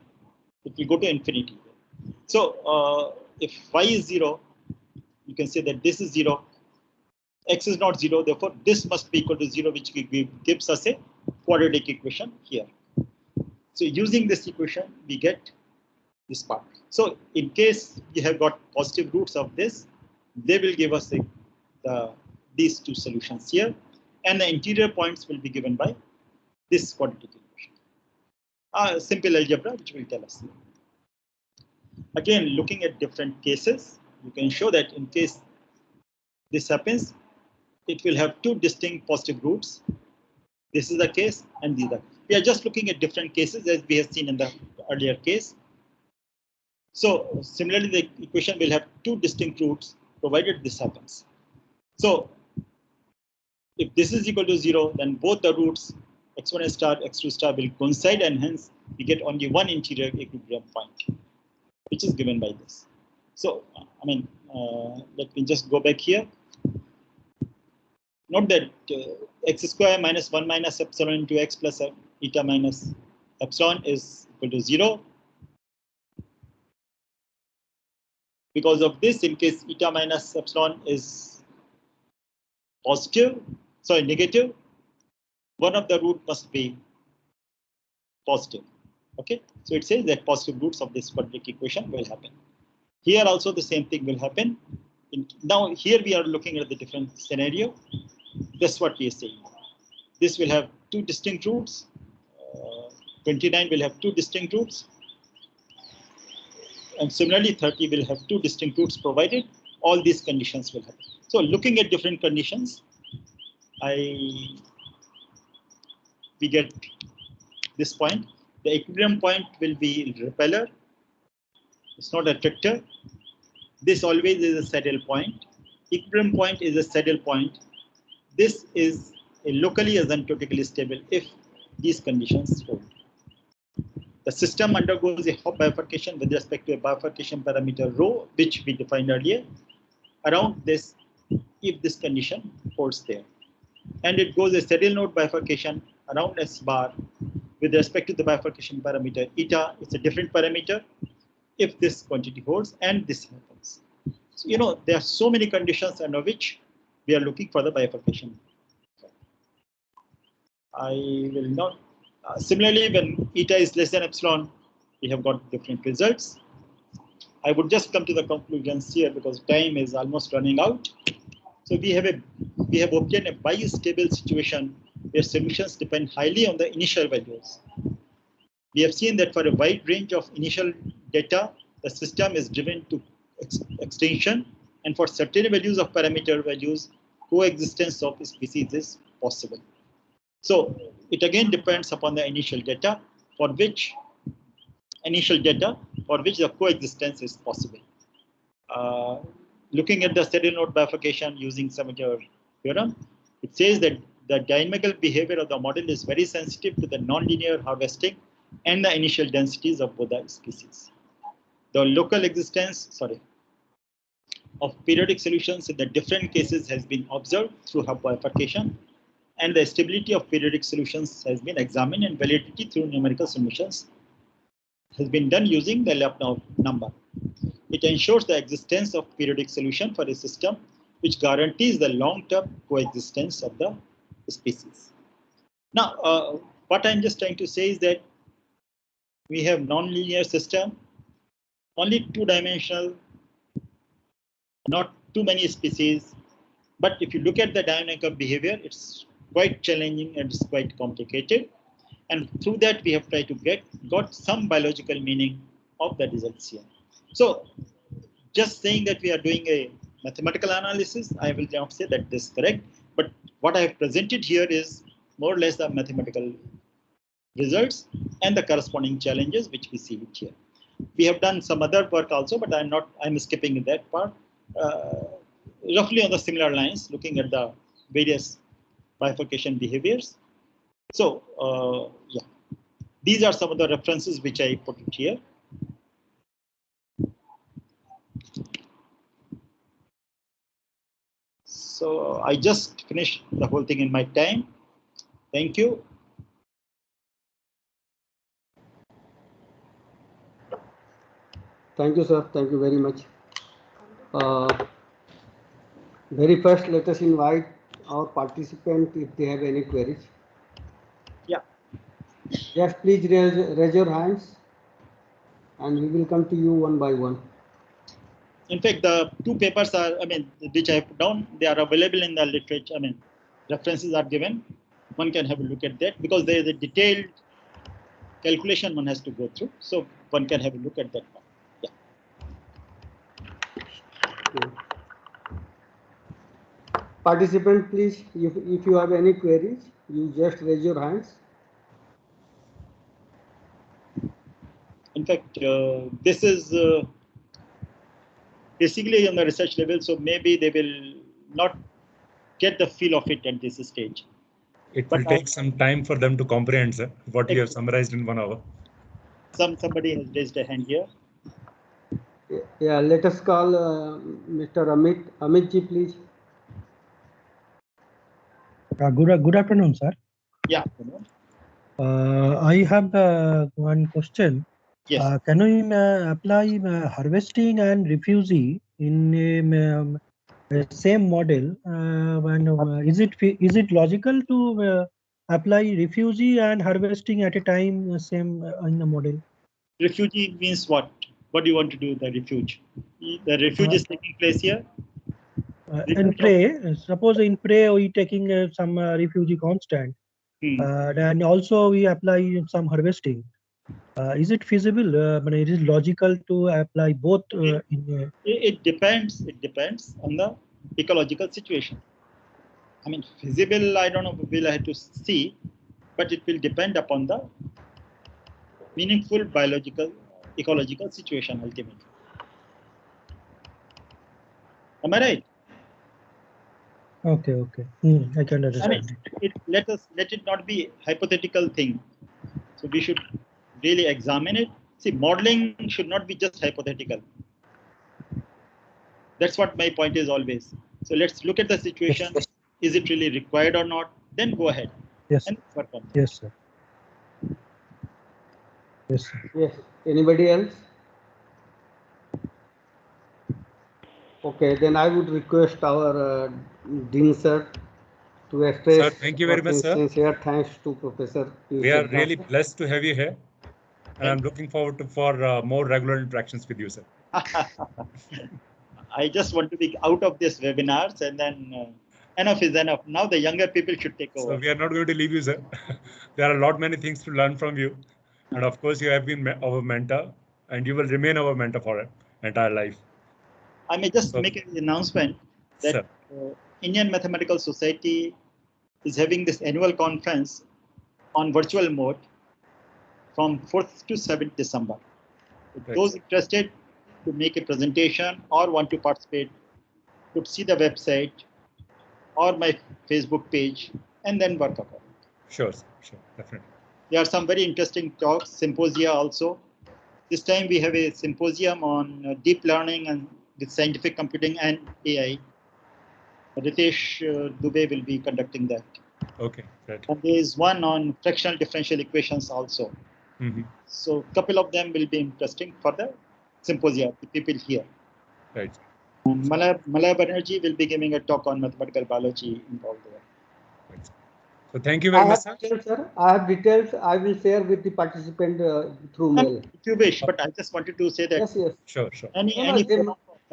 It will go to infinity. So if y is 0, you can say that this is 0, x is not 0, therefore this must be equal to 0, which gives us a quadratic equation here. So using this equation, we get this part. So in case you have got positive roots of this, they will give us these two solutions here, and the interior points will be given by this quadratic equation. Simple algebra, which will tell us. Again, looking at different cases, you can show that in case this happens, it will have two distinct positive roots. This is the case, and these are. We are just looking at different cases as we have seen in the earlier case. So similarly, the equation will have two distinct roots, provided this happens. So if this is equal to 0, then both the roots x1 star, x2 star will coincide, and hence we get only one interior equilibrium point, which is given by this. So, I mean, let me just go back here. Note that x square minus 1 minus epsilon into x plus eta minus epsilon is equal to 0. Because of this, in case eta minus epsilon is negative, one of the root must be positive. Okay, so it says that positive roots of this quadratic equation will happen. Here also the same thing will happen. Now here we are looking at the different scenario. That's what we are saying. This will have two distinct roots. 29 will have two distinct roots. And similarly, 30 will have two distinct roots, provided all these conditions will happen. So looking at different conditions, we get this point. The equilibrium point will be repeller. It's not attractor. This always is a saddle point. Equilibrium point is a saddle point. This is a locally asymptotically stable if these conditions hold. The system undergoes a Hopf bifurcation with respect to a bifurcation parameter rho, which we defined earlier, around this if this condition holds there. And it goes a saddle node bifurcation around S bar with respect to the bifurcation parameter eta. It's a different parameter if this quantity holds and this happens. So, there are so many conditions under which we are looking for the bifurcation. I will not. Similarly, when eta is less than epsilon, we have got different results. I would just come to the conclusions here because time is almost running out. So we have obtained a bistable situation where solutions depend highly on the initial values. We have seen that for a wide range of initial data, the system is driven to extinction, and for certain values of parameter values, coexistence of species is possible. So it again depends upon the initial data for which the coexistence is possible. Looking at the saddle node bifurcation using Samater theorem, it says that the dynamical behavior of the model is very sensitive to the nonlinear harvesting and the initial densities of both the species. The local existence, of periodic solutions in the different cases has been observed through Hopf bifurcation, and the stability of periodic solutions has been examined, and validity through numerical solutions has been done using the Lyapunov number. It ensures the existence of periodic solution for a system which guarantees the long-term coexistence of the species. Now, what I'm just trying to say is that we have nonlinear system, only two-dimensional, not too many species. But if you look at the dynamic of behavior, it's quite challenging and it's quite complicated. And through that, we have tried to got some biological meaning of the results here. So just saying that we are doing a mathematical analysis, I will not say that this is correct. But what I have presented here is more or less the mathematical results and the corresponding challenges which we see it here. We have done some other work also, but I'm skipping that part. Roughly on the similar lines, looking at the various bifurcation behaviors. So yeah, these are some of the references which I put it here. So I just finished the whole thing in my time. Thank you. Thank you, sir. Thank you very much. Very first, let us invite our participant if they have any queries. Yeah. Yes, please raise your hands and we will come to you one by one. In fact, the two papers are, which I put down, they are available in the literature. References are given. One can have a look at that because there is a detailed calculation one has to go through. So one can have a look at that one. Yeah. Okay. Participant, please, if you have any queries, you just raise your hands. In fact, this is basically on the research level, so maybe they will not get the feel of it at this stage. It will take some time for them to comprehend, sir, what you have summarized in 1 hour. Somebody has raised a hand here. Yeah, let us call Mr. Amit. Amitji, please. Good afternoon, sir. Yeah. I have one question. Yes. Can we apply harvesting and refugee in the same model? Is it logical to apply refugee and harvesting at a time same in the model? Refugee means what? What do you want to do with the refuge? The refuge is taking place here? In prey, suppose in prey we taking some refugee constant. And also we apply some harvesting. Is it feasible? It is logical to apply both. It depends. It depends on the ecological situation. Feasible, I don't know, we'll have to see, but it will depend upon the meaningful biological, ecological situation ultimately. Am I right? Okay. I can understand let it not be hypothetical thing. So we should really examine it. See, modeling should not be just hypothetical. That's what my point is always. So let's look at the situation. Yes. Is it really required or not? Then go ahead. Yes. And work on that. Yes, sir. Yes, sir. Yes. Anybody else? Okay, then I would request our Dean sir to express. Sir, thank you very much, sir. Sincere thanks to Professor. We are really blessed to have you here, and I'm looking forward to more regular interactions with you, sir. I just want to be out of this webinars, and then enough is enough. Now the younger people should take over. So we are not going to leave you, sir. There are many things to learn from you, and of course you have been our mentor, and you will remain our mentor for entire life. I may just make an announcement that Indian Mathematical Society is having this annual conference on virtual mode from 4th to 7th December. Those interested to make a presentation or want to participate could see the website or my Facebook page and then work upon it. Sure, definitely. There are some very interesting talks, symposia also. This time we have a symposium on deep learning and with scientific computing and AI. Ritesh Dubey will be conducting that. Okay, great. And there is one on fractional differential equations also. So a couple of them will be interesting for the symposia, the people here. Right. And Malab Banerjee will be giving a talk on mathematical biology involved there. Right. So thank you very much, sir. Sir. I have details. I will share with the participant through mail. If you wish, but I just wanted to say that. Yes. Sure. Any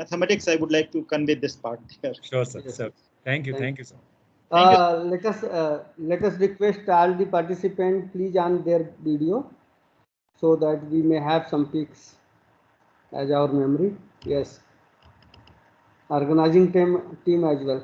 mathematics, I would like to convey this part here. Sure, sir. Yes. So, thank you, sir. Let us request all the participants please on their video so that we may have some pics as our memory. Yes. Organizing team as well.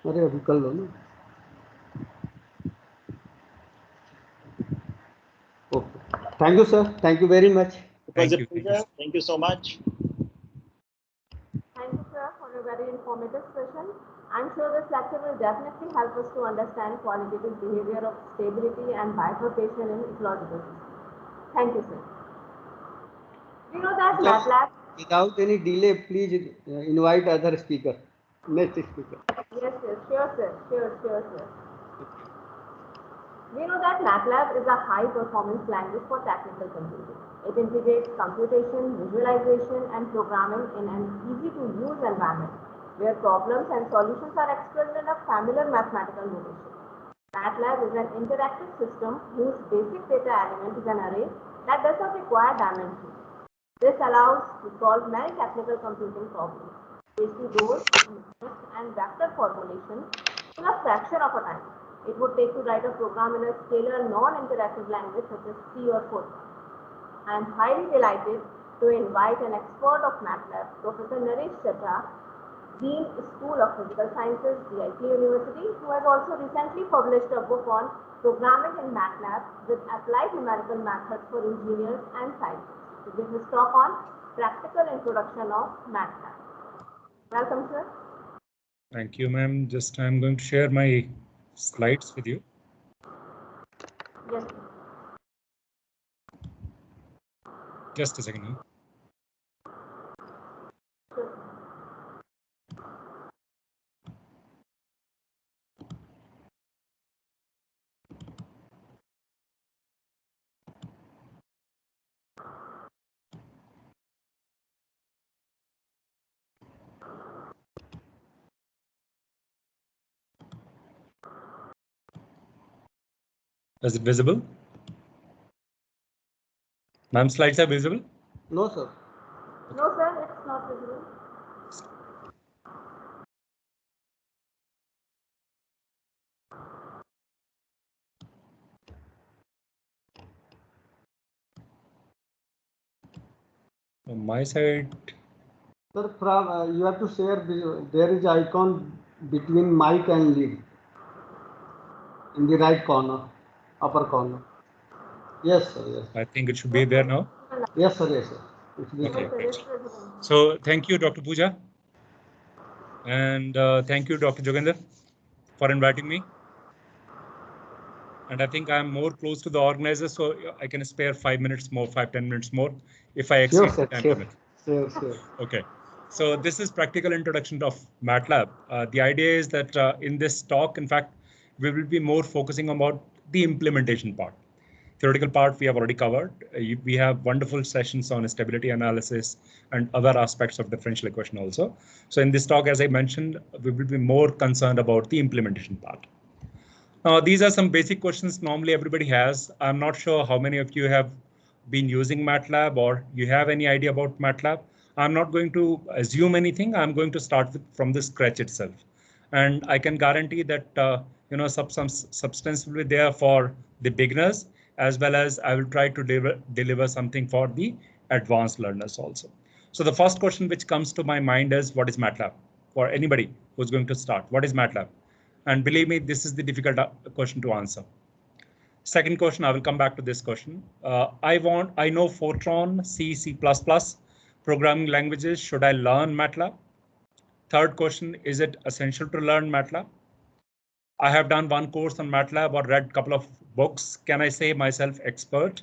अरे अभी कर लो ना. Okay. Thank you, sir. Thank you very much. It was a pleasure. Thank you so much. Thank you, sir, for a very informative session. I'm sure this lecture will definitely help us to understand qualitative behavior of stability and bifurcation in ecological systems. Thank you, sir. We know that MATLAB. Without any delay, please invite other speaker. Next speaker. Yes, sure, sir. We know that MATLAB is a high-performance language for technical computing. It integrates computation, visualization, and programming in an easy-to-use environment where problems and solutions are expressed in a familiar mathematical notation. MATLAB is an interactive system whose basic data element is an array that does not require dimensions. This allows to solve many technical computing problems, especially those and vector formulation in a fraction of a time. It would take to write a program in a scalar non-interactive language such as C or Fortran. I am highly delighted to invite an expert of MATLAB, Professor Naresh Chadha, Dean, School of Physical Sciences, DIT University, who has also recently published a book on programming in MATLAB with applied numerical methods for engineers and scientists, to give his talk on practical introduction of MATLAB. Welcome, sir. Thank you, ma'am. Just I'm going to share my slides with you. Yes. Just a second. Is it visible? Ma'am, slides are visible? No, sir. No, sir, it's not visible. On my side. Sir, from you have to share. There is icon between mic and lead in the right corner, upper corner. Yes, sir. Yes. I think it should be there now. Yes, sir. Yes, sir. Okay, great. So thank you, Dr. Pooja. And thank you, Dr. Jogendra, for inviting me. And I think I'm more close to the organizer, so I can spare 5 minutes more, 5-10 minutes more if I exceed the time limit. Sure. Okay. So this is practical introduction of MATLAB. The idea is that in this talk, in fact, we will be more focusing about the implementation part. Theoretical part we have already covered. We have wonderful sessions on stability analysis and other aspects of differential equation also. So in this talk, as I mentioned, we will be more concerned about the implementation part. These are some basic questions normally everybody has. I'm not sure how many of you have been using MATLAB or you have any idea about MATLAB. I'm not going to assume anything. I'm going to start from the scratch itself. And I can guarantee that some substance will be there for the beginners, as well as I will try to deliver something for the advanced learners also. So the first question which comes to my mind is, what is MATLAB? For anybody who's going to start, what is MATLAB? And believe me, this is the difficult question to answer. Second question, I will come back to this question. I know Fortran, C, C++ programming languages. Should I learn MATLAB? Third question, is it essential to learn MATLAB? I have done one course on MATLAB or read a couple of books. Can I say myself expert?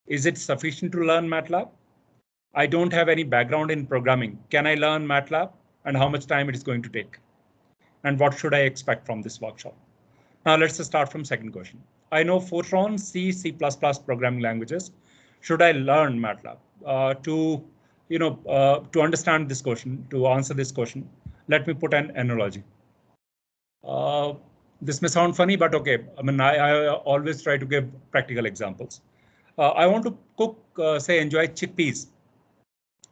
Is it sufficient to learn MATLAB? I don't have any background in programming. Can I learn MATLAB? and how much time it is going to take, and what should I expect from this workshop. Now let's start from second question. I know Fortran, C, C++ programming languages. Should I learn MATLAB? To understand this question, to answer this question, let me put an analogy. This may sound funny, but okay. I mean, I always try to give practical examples. I want to cook, enjoy chickpeas.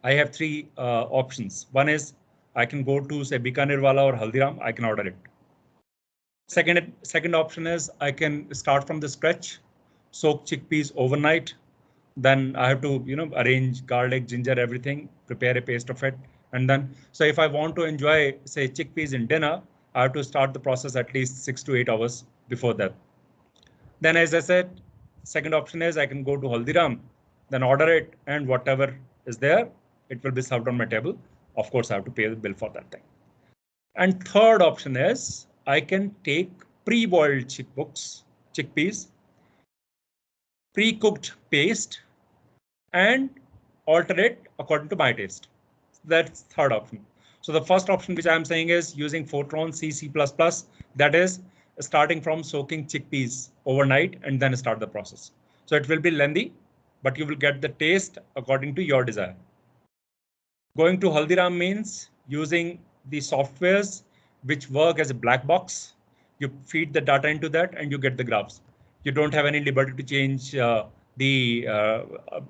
I have three options. One is I can go to say Bikaner Wala or Haldiram. I can order it. Second option is I can start from the scratch, soak chickpeas overnight. Then I have to, arrange garlic, ginger, everything, prepare a paste of it. And then, so if I want to enjoy, say, chickpeas in dinner, I have to start the process at least 6 to 8 hours before that. Then, as I said, second option is I can go to Haldiram, then order it, and whatever is there, it will be served on my table. Of course, I have to pay the bill for that thing. And third option is I can take pre-boiled chickpeas, pre-cooked paste, and alter it according to my taste. That's third option. So the first option which I'm saying is using Fortran, C, C++, that is starting from soaking chickpeas overnight and then start the process. So it will be lengthy, but you will get the taste according to your desire. Going to Haldiram means using the softwares which work as a black box. You feed the data into that and you get the graphs. You don't have any liberty to change the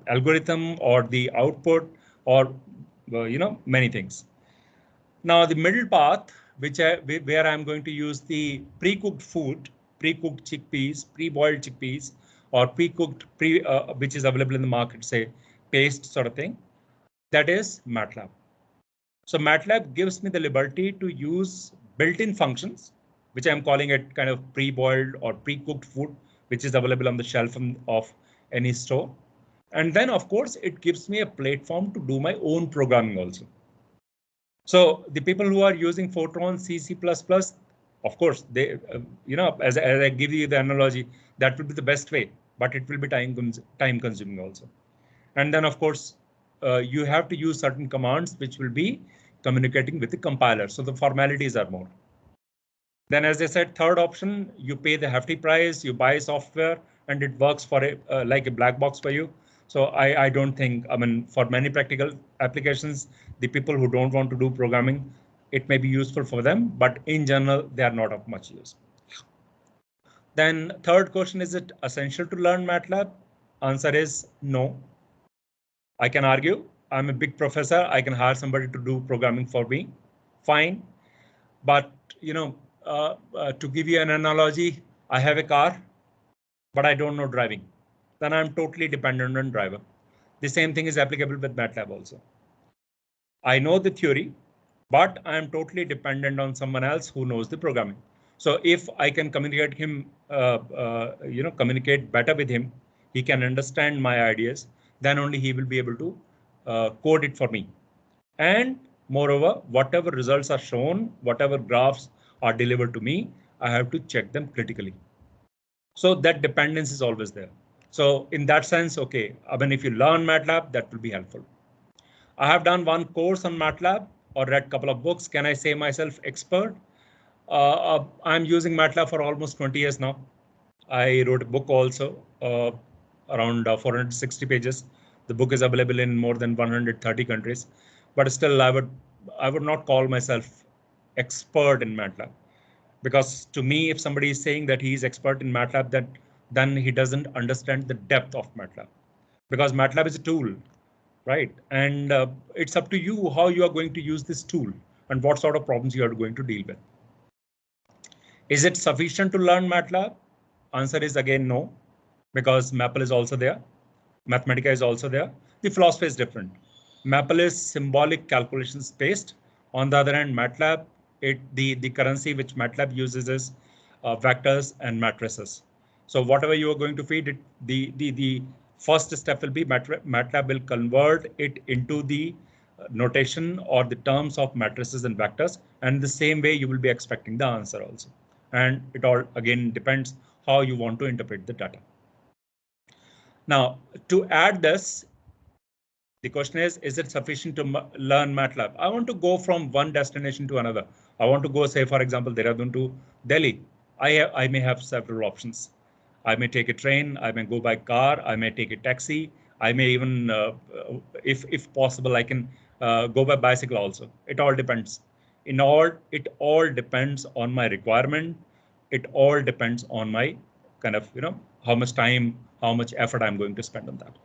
algorithm or the output or many things. Now the middle path, where I'm going to use the pre-cooked food, pre-cooked chickpeas, pre-boiled chickpeas, or pre-cooked which is available in the market, say paste sort of thing, that is MATLAB. So MATLAB gives me the liberty to use built-in functions, which I'm calling it kind of pre-boiled or pre-cooked food, which is available on the shelf of any store. And then, of course, it gives me a platform to do my own programming also. So the people who are using Fortran, C, C++, of course, they, as I give you the analogy, that will be the best way, but it will be time consuming also. And then, of course, you have to use certain commands which will be communicating with the compiler. So the formalities are more. Then, as I said, third option, you pay the hefty price, you buy software, and it works for like a black box for you. So I don't think, for many practical applications, the people who don't want to do programming, it may be useful for them, but in general, they are not of much use. Then third question, is it essential to learn MATLAB? Answer is no. I can argue, I'm a big professor, I can hire somebody to do programming for me, fine. But, to give you an analogy, I have a car, but I don't know driving. Then I'm totally dependent on driver. The same thing is applicable with MATLAB also. I know the theory, but I am totally dependent on someone else who knows the programming. So if I can communicate communicate better with him, he can understand my ideas, then only he will be able to code it for me. And moreover, whatever results are shown, whatever graphs are delivered to me, I have to check them critically. So that dependence is always there. So in that sense, okay, if you learn MATLAB, that will be helpful. I have done one course on MATLAB or read a couple of books. Can I say myself expert? I'm using MATLAB for almost 20 years now. I wrote a book also, around 460 pages. The book is available in more than 130 countries, but still I would not call myself expert in MATLAB, because to me, if somebody is saying that he is expert in MATLAB, then he doesn't understand the depth of MATLAB, because MATLAB is a tool, right? And it's up to you how you are going to use this tool and what sort of problems you are going to deal with. Is it sufficient to learn MATLAB? Answer is again no, because Maple is also there. Mathematica is also there. The philosophy is different. Maple is symbolic calculations based. On the other hand, MATLAB, the currency which MATLAB uses is vectors and matrices. So whatever you are going to feed it, the first step will be MATLAB will convert it into the notation or the terms of matrices and vectors. And the same way you will be expecting the answer also. And it all again depends how you want to interpret the data. Now, to add this, The question is it sufficient to learn MATLAB? I want to go from one destination to another. I want to go, say, for example, Dehradun to Delhi. I may have several options. I may take a train, I may go by car, I may take a taxi, I may even, if possible, I can go by bicycle also. It all depends. It all depends on my requirement. It all depends on my kind of, how much time, how much effort I'm going to spend on that.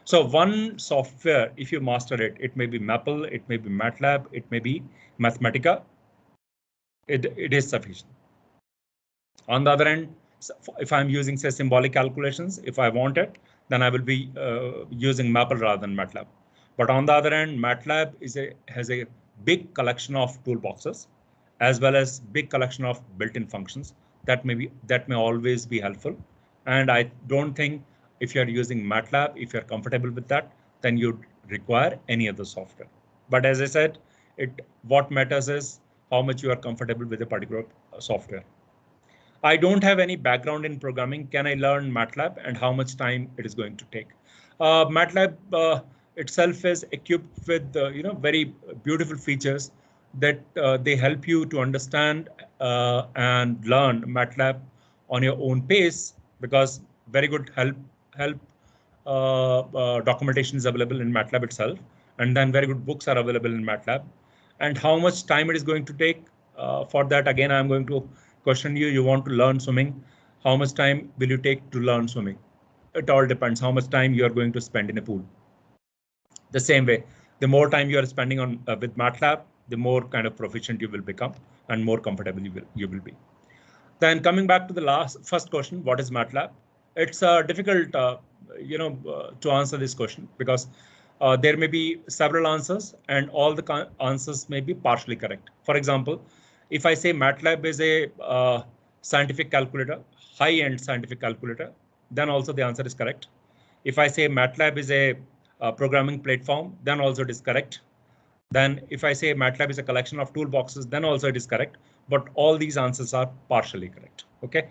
So one software, if you master it, it may be Maple, it may be MATLAB, it may be Mathematica. It is sufficient. On the other end, if I'm using, say, symbolic calculations, if I want it, then I will be using Maple rather than MATLAB. But on the other end, MATLAB has a big collection of toolboxes, as well as big collection of built-in functions that may always be helpful. And I don't think if you're using MATLAB, if you're comfortable with that, then you'd require any other software. But as I said, what matters is how much you are comfortable with a particular software. I don't have any background in programming. Can I learn MATLAB, and how much time it is going to take? MATLAB itself is equipped with very beautiful features that they help you to understand and learn MATLAB on your own pace, because very good help documentation is available in MATLAB itself, and then very good books are available in MATLAB. And how much time it is going to take for that, again, I'm going to question you. You want to learn swimming. How much time will you take to learn swimming? It all depends how much time you are going to spend in a pool. The same way, the more time you are spending on with MATLAB, the more kind of proficient you will become and more comfortable you will be. Then coming back to the first question, what is MATLAB? It's difficult, to answer this question, because there may be several answers and all the answers may be partially correct. For example, if I say MATLAB is a scientific calculator, high-end scientific calculator, then also the answer is correct. If I say MATLAB is a programming platform, then also it is correct. Then if I say MATLAB is a collection of toolboxes, then also it is correct. But all these answers are partially correct. OK,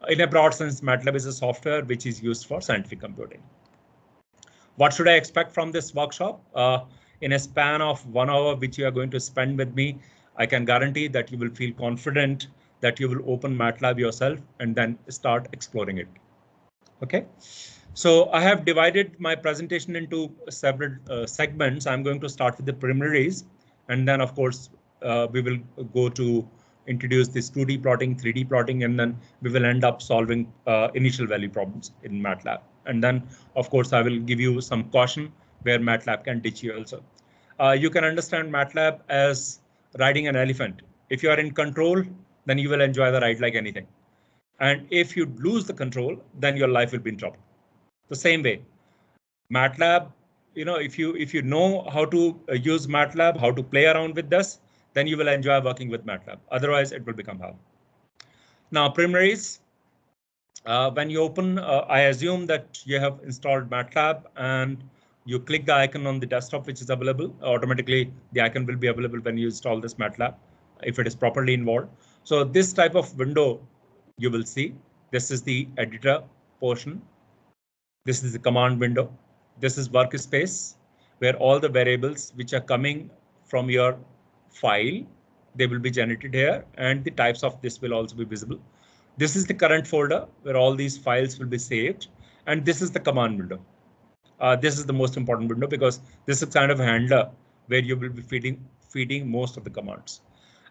in a broad sense, MATLAB is a software which is used for scientific computing. What should I expect from this workshop? In a span of 1 hour, which you are going to spend with me, I can guarantee that you will feel confident that you will open MATLAB yourself and then start exploring it. OK, so I have divided my presentation into several segments. I'm going to start with the preliminaries, and then, of course, we will go to introduce this 2D plotting, 3D plotting, and then we will end up solving initial value problems in MATLAB. And then, of course, I will give you some caution where MATLAB can ditch you also. You can understand MATLAB as riding an elephant. If you are in control, then you will enjoy the ride like anything. And if you lose the control, then your life will be in trouble. The same way, MATLAB, if you know how to use MATLAB, how to play around with this, then you will enjoy working with MATLAB. Otherwise, it will become hard. Now, preliminaries. When you open, I assume that you have installed MATLAB and you click the icon on the desktop, which is available. Automatically, the icon will be available when you install this MATLAB, if it is properly involved. So this type of window you will see. This is the editor portion. This is the command window. This is workspace, where all the variables which are coming from your file, they will be generated here, and the types of this will also be visible. This is the current folder where all these files will be saved, and this is the command window. This is the most important window because this is kind of a handler where you will be feeding most of the commands.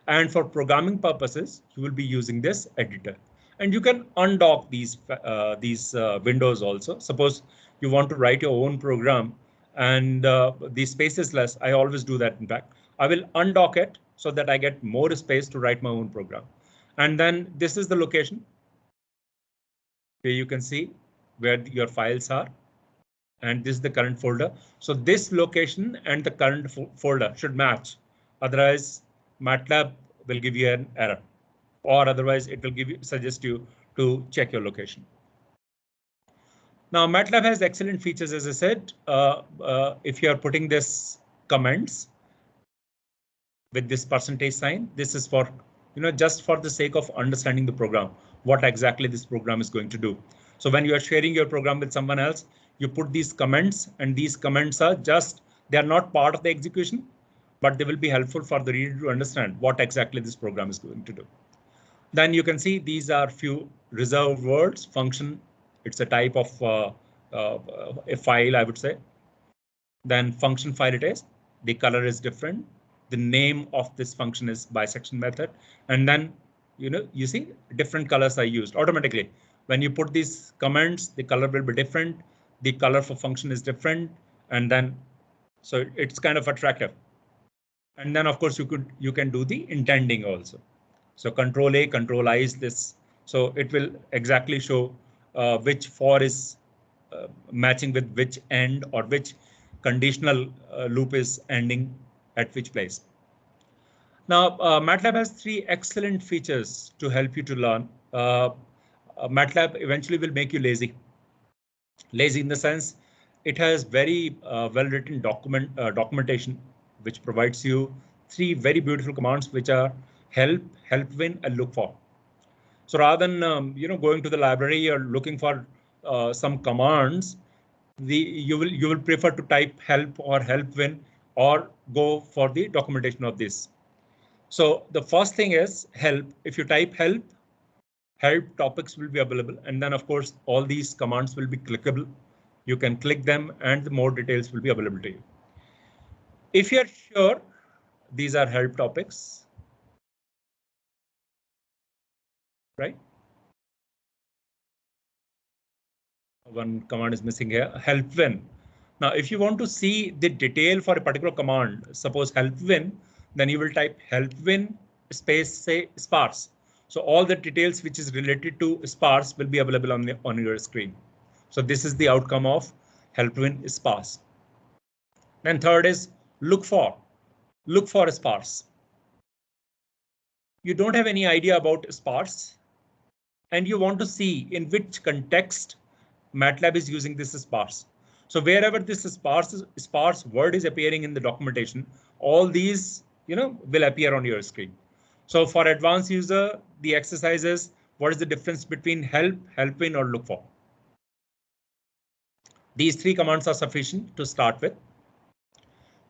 And for programming purposes, you will be using this editor. And you can undock these windows also. Suppose you want to write your own program and the space is less. I always do that. In fact, I will undock it so that I get more space to write my own program. And then this is the location where you can see where your files are. And this is the current folder. So this location and the current folder should match. Otherwise, MATLAB will give you an error, or otherwise it will suggest you to check your location. Now, MATLAB has excellent features, as I said. If you are putting this comments with this percentage sign, this is for, just for the sake of understanding the program, what exactly this program is going to do. So when you are sharing your program with someone else, you put these comments, and these comments are just They are not part of the execution, but they will be helpful for the reader to understand what exactly this program is going to do. Then you can see these are few reserved words. Function, it's a type of a file, I would say. Then function file it is. The color is different. The name of this function is bisection method. And then, you see different colors are used automatically. When you put these comments, the color will be different. The color for function is different. And then, so it's kind of attractive. And then, of course, you can do the intending also. So Control A, Control I is this. So it will exactly show which for is matching with which end, or which conditional loop is ending at which place. Now, MATLAB has 3 excellent features to help you to learn. MATLAB eventually will make you lazy. Lazy in the sense it has very well-written documentation, which provides you 3 very beautiful commands, which are help, win, and look for. So rather than going to the library or looking for some commands, you will prefer to type help or help win, or go for the documentation of this. So the first thing is help. If you type help topics will be available, and then of course all these commands will be clickable. You can click them and the more details will be available to you. If you're sure these are help topics, right? One command is missing here, help win. Now, if you want to see the detail for a particular command, suppose help win, then you will type help win space, say sparse. So all the details which is related to sparse will be available on your screen. So this is the outcome of help win sparse. Then third is look for sparse. You don't have any idea about sparse, and you want to see in which context MATLAB is using this sparse. So wherever this sparse word is appearing in the documentation, all these will appear on your screen. So for advanced user, the exercise is what is the difference between help, win, or look for. These 3 commands are sufficient to start with.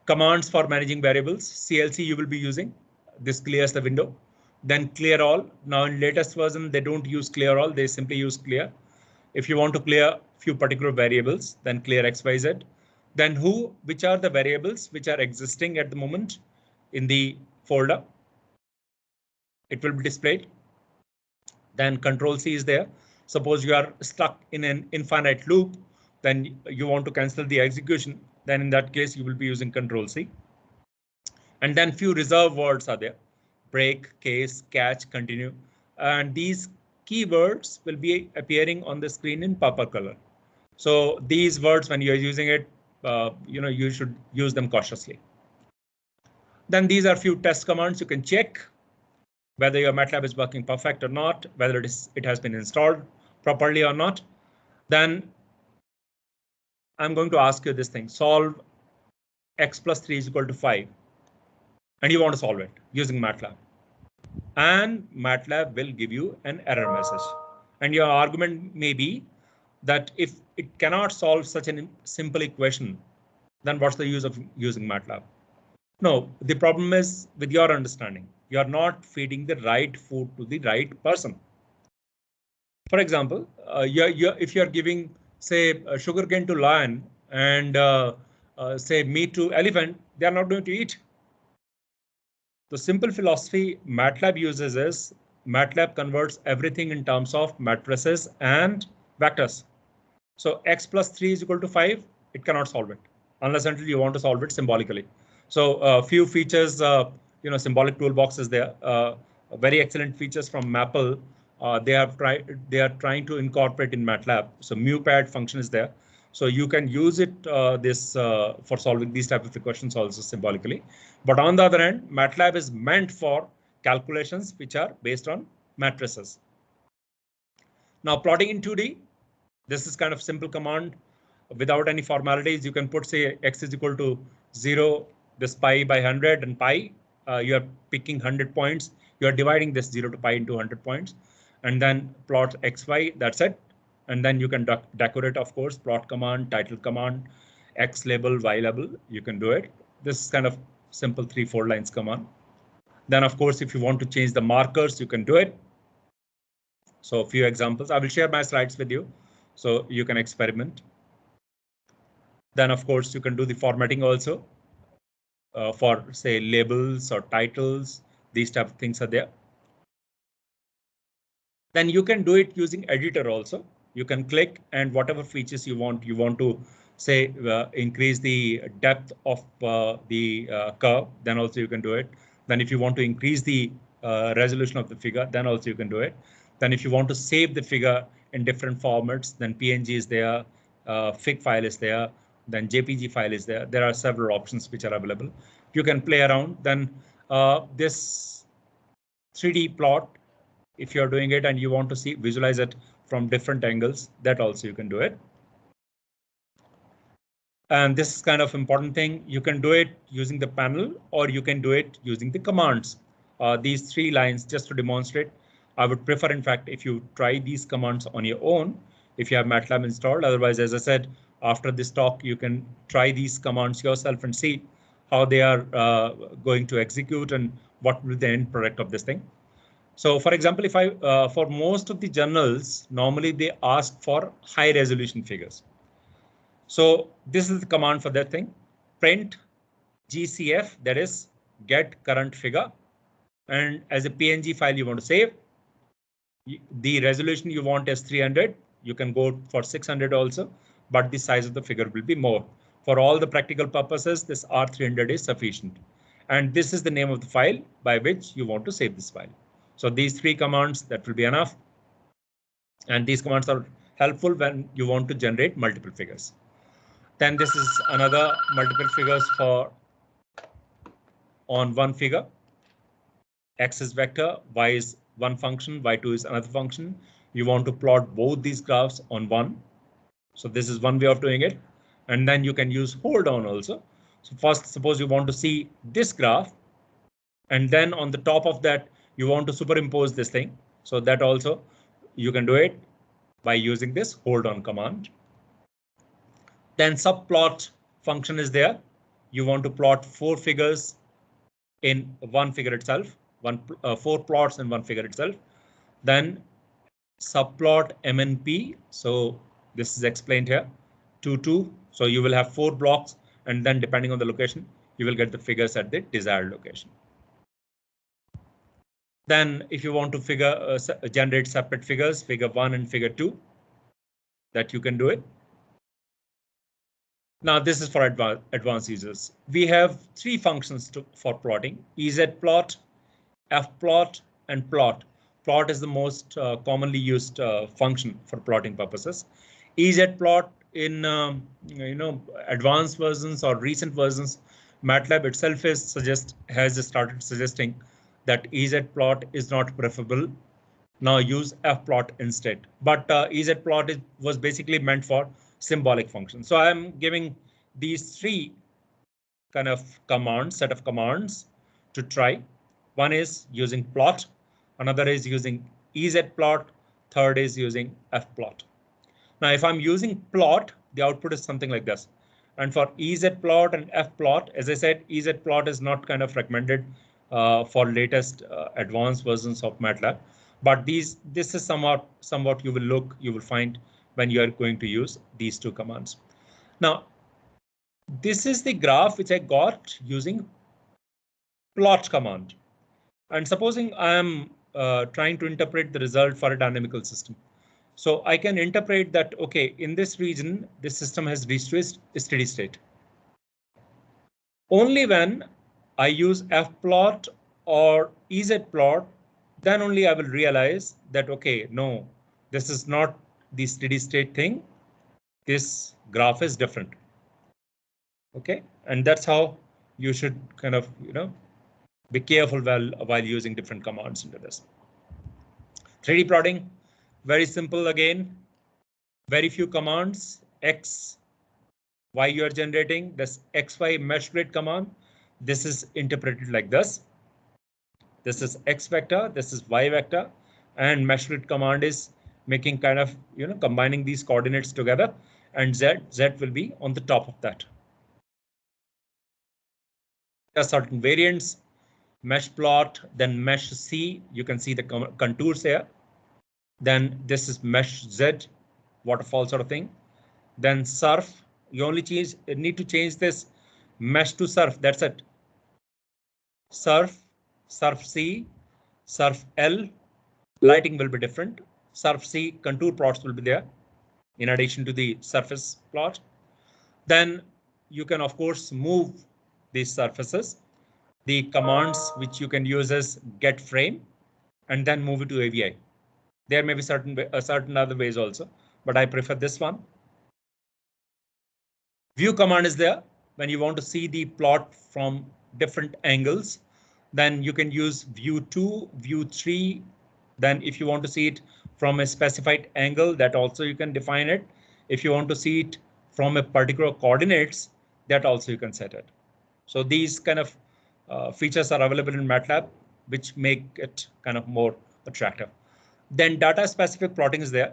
Commands for managing variables, CLC you will be using. This clears the window. Then clear all. Now in latest version, they don't use clear all, they simply use clear. If you want to clear few particular variables, then clear XYZ. Then which are the variables which are existing at the moment in the folder. It will be displayed. Then Control C is there. Suppose you are stuck in an infinite loop, then you want to cancel the execution. Then in that case, you will be using Control C. And then few reserved words are there. Break, case, catch, continue. And these keywords will be appearing on the screen in purple color. So these words, when you're using it, you should use them cautiously. Then these are few test commands. You can check whether your MATLAB is working perfect or not, whether it has been installed properly or not. Then I'm going to ask you this thing, solve x plus 3 is equal to 5. And you want to solve it using MATLAB. And MATLAB will give you an error message. And your argument may be that if it cannot solve such a simple equation, then what's the use of using MATLAB? No, the problem is with your understanding. You are not feeding the right food to the right person. For example, if you're giving, say, sugarcane to lion and say meat to elephant, they are not going to eat. The simple philosophy MATLAB uses is MATLAB converts everything in terms of matrices and vectors. So x plus 3 is equal to 5. It cannot solve it unless until you want to solve it symbolically. So a few features, symbolic toolbox is there. Very excellent features from Maple. They are trying to incorporate in MATLAB. So MuPad function is there. So you can use it for solving these type of equations also symbolically. But on the other hand, MATLAB is meant for calculations which are based on matrices. Now plotting in 2D, this is kind of simple command without any formalities. You can put, say, x is equal to 0, this pi by 100 and pi. You are picking 100 points. You are dividing this 0 to pi into 100 points and then plot xy. That's it. And then you can decorate, of course, plot command, title command. X label, Y label, you can do it. This is kind of simple 3-4 lines command. Then of course, if you want to change the markers, you can do it. So a few examples, I will share my slides with you so you can experiment. Then of course, you can do the formatting also for say labels or titles. These type of things are there. Then you can do it using editor also. You can click and whatever features you want to say increase the depth of the curve, then also you can do it. Then if you want to increase the resolution of the figure, then also you can do it. Then if you want to save the figure in different formats, then PNG is there, FIG file is there, then JPG file is there. There are several options which are available. You can play around. Then this 3D plot, if you're doing it and you want to visualize it from different angles, that also you can do it. And this is kind of important thing. You can do it using the panel or you can do it using the commands. These 3 lines just to demonstrate. I would prefer, in fact, if you try these commands on your own, if you have MATLAB installed. Otherwise, as I said, after this talk, you can try these commands yourself and see how they are going to execute and what will be the end product of this thing. So for example, if for most of the journals, normally they ask for high resolution figures. So this is the command for that thing. Print GCF, that is get current figure. And as a PNG file you want to save, the resolution you want is 300. You can go for 600 also, but the size of the figure will be more. For all the practical purposes, this R300 is sufficient. And this is the name of the file by which you want to save this file. So these 3 commands, that will be enough. And these commands are helpful when you want to generate multiple figures. Then this is another multiple figures for on one figure. X is vector, Y is one function, Y2 is another function. You want to plot both these graphs on one. So this is one way of doing it. And then you can use hold on also. So first, suppose you want to see this graph, and then on the top of that, you want to superimpose this thing. So that also you can do it by using this hold on command. Then subplot function is there. You want to plot 4 figures in one figure itself, 4 plots in one figure itself. Then subplot MNP. So this is explained here, 2, 2. So you will have 4 blocks, and then depending on the location, you will get the figures at the desired location. Then if you want to generate separate figures, figure 1 and figure 2, that you can do it. Now this is for advanced users. We have 3 functions for plotting: EZplot, fplot, and plot. Plot is the most commonly used function for plotting purposes. EZplot in advanced versions or recent versions, MATLAB itself has started suggesting that EZplot is not preferable. Now use fplot instead. But EZplot was basically meant for symbolic function. So I'm giving these 3 kind of set of commands to try. One is using plot, another is using EZplot, third is using fplot. Now, if I'm using plot, the output is something like this. And for EZplot and fplot, as I said, EZplot is not kind of recommended for latest advanced versions of MATLAB. But this is somewhat you will find when you are going to use these 2 commands. Now, this is the graph which I got using plot command. And supposing I am trying to interpret the result for a dynamical system. So I can interpret that, OK, in this region, this system has reached a steady state. Only when I use fplot or EZplot, then only I will realize that, OK, no, this is not the steady state thing. This graph is different. OK, and that's how you should kind of, be careful while using different commands into this. 3D plotting, very simple again. Very few commands. X, Y you are generating. This XY mesh grid command. This is interpreted like this. This is X vector. This is Y vector. And mesh grid command is making kind of, combining these coordinates together and Z will be on the top of that. There are certain variants, mesh plot, then mesh C, you can see the contours here. Then this is mesh Z, waterfall sort of thing. Then surf, you only need to change this mesh to surf, that's it. Surf, surf C, surf L, lighting will be different. Surf C, contour plots will be there in addition to the surface plot. Then you can, of course, move these surfaces. The commands which you can use is get frame and then move it to AVI. There may be certain other ways also, but I prefer this one. View command is there when you want to see the plot from different angles. Then you can use view 2, view 3. Then if you want to see it from a specified angle, that also you can define it. If you want to see it from a particular coordinates, that also you can set it. So these kind of features are available in MATLAB, which make it kind of more attractive. Then data specific plotting is there.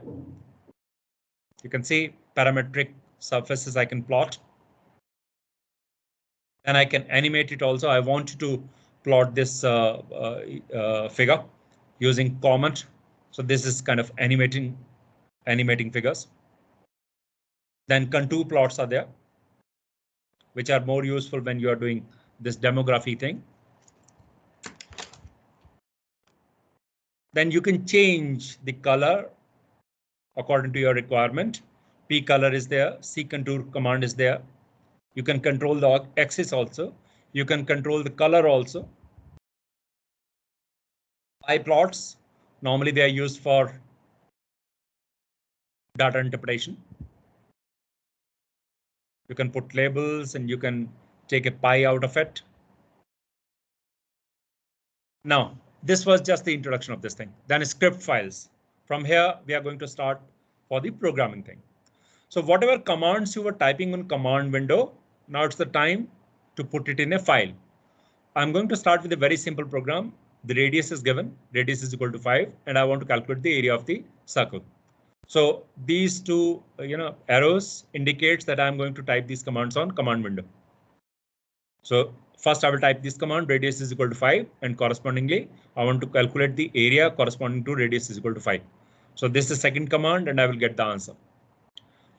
You can see parametric surfaces I can plot. And I can animate it also. I want to plot this figure using comment. So this is kind of animating figures. Then contour plots are there, which are more useful when you are doing this demography thing. Then you can change the color according to your requirement. P color is there, C contour command is there. You can control the axis also. You can control the color also. I plots, normally they are used for data interpretation. You can put labels and you can take a pie out of it. Now, this was just the introduction of this thing. Then script files. From here, we are going to start for the programming thing. So whatever commands you were typing on command window, now it's the time to put it in a file. I'm going to start with a very simple program. The radius is given, radius is equal to 5, and I want to calculate the area of the circle. So these two arrows indicates that I'm going to type these commands on command window. So first I will type this command, radius is equal to 5, and correspondingly I want to calculate the area corresponding to radius is equal to 5. So this is second command and I will get the answer.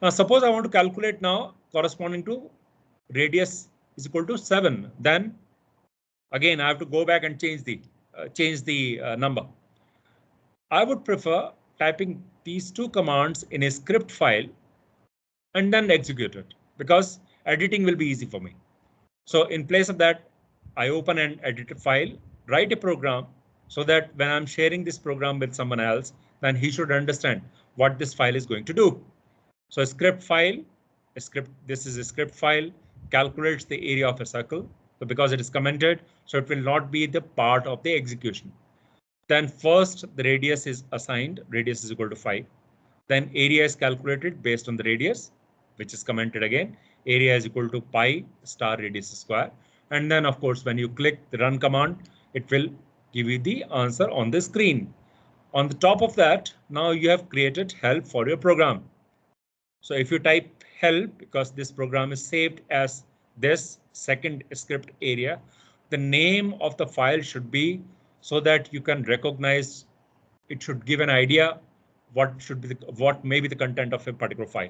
Now suppose I want to calculate now corresponding to radius is equal to 7. Then again I have to go back and change the number. I would prefer typing these two commands in a script file and then execute it, because editing will be easy for me. So in place of that, I open an edited file, write a program so that when I'm sharing this program with someone else, then he should understand what this file is going to do. So a script file, this is a script file, calculates the area of a circle. So because it is commented, so it will not be the part of the execution. Then first the radius is assigned, radius is equal to 5. Then area is calculated based on the radius, which is commented again. Area is equal to pi star radius square. And then of course, when you click the run command, it will give you the answer on the screen. On the top of that, now you have created help for your program. So if you type help, because this program is saved as this second script area, the name of the file should be so that you can recognize, it should give an idea what may be the content of a particular file.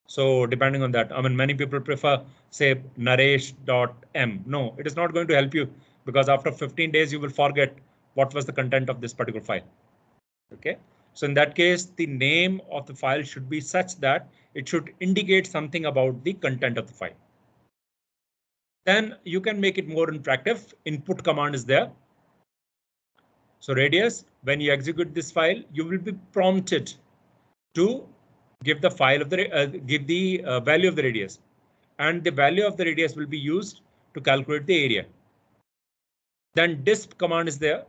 So depending on that, I mean, many people prefer, say, naresh.m. No, it is not going to help you, because after 15 days, you will forget what was the content of this particular file. OK, so in that case, the name of the file should be such that it should indicate something about the content of the file. Then you can make it more interactive. Input command is there. So radius, when you execute this file, you will be prompted to give the file of the value of the radius, and the value of the radius will be used to calculate the area. Then disp command is there.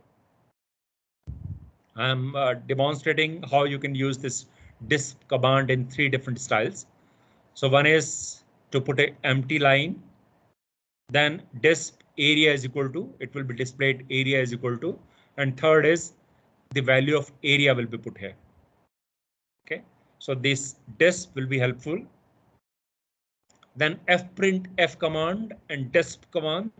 I'm demonstrating how you can use this disp command in 3 different styles. So one is to put an empty line. Then disp area is equal to, it will be displayed area is equal to, and third is the value of area will be put here. OK, so this disp will be helpful then fprintf command and disp command.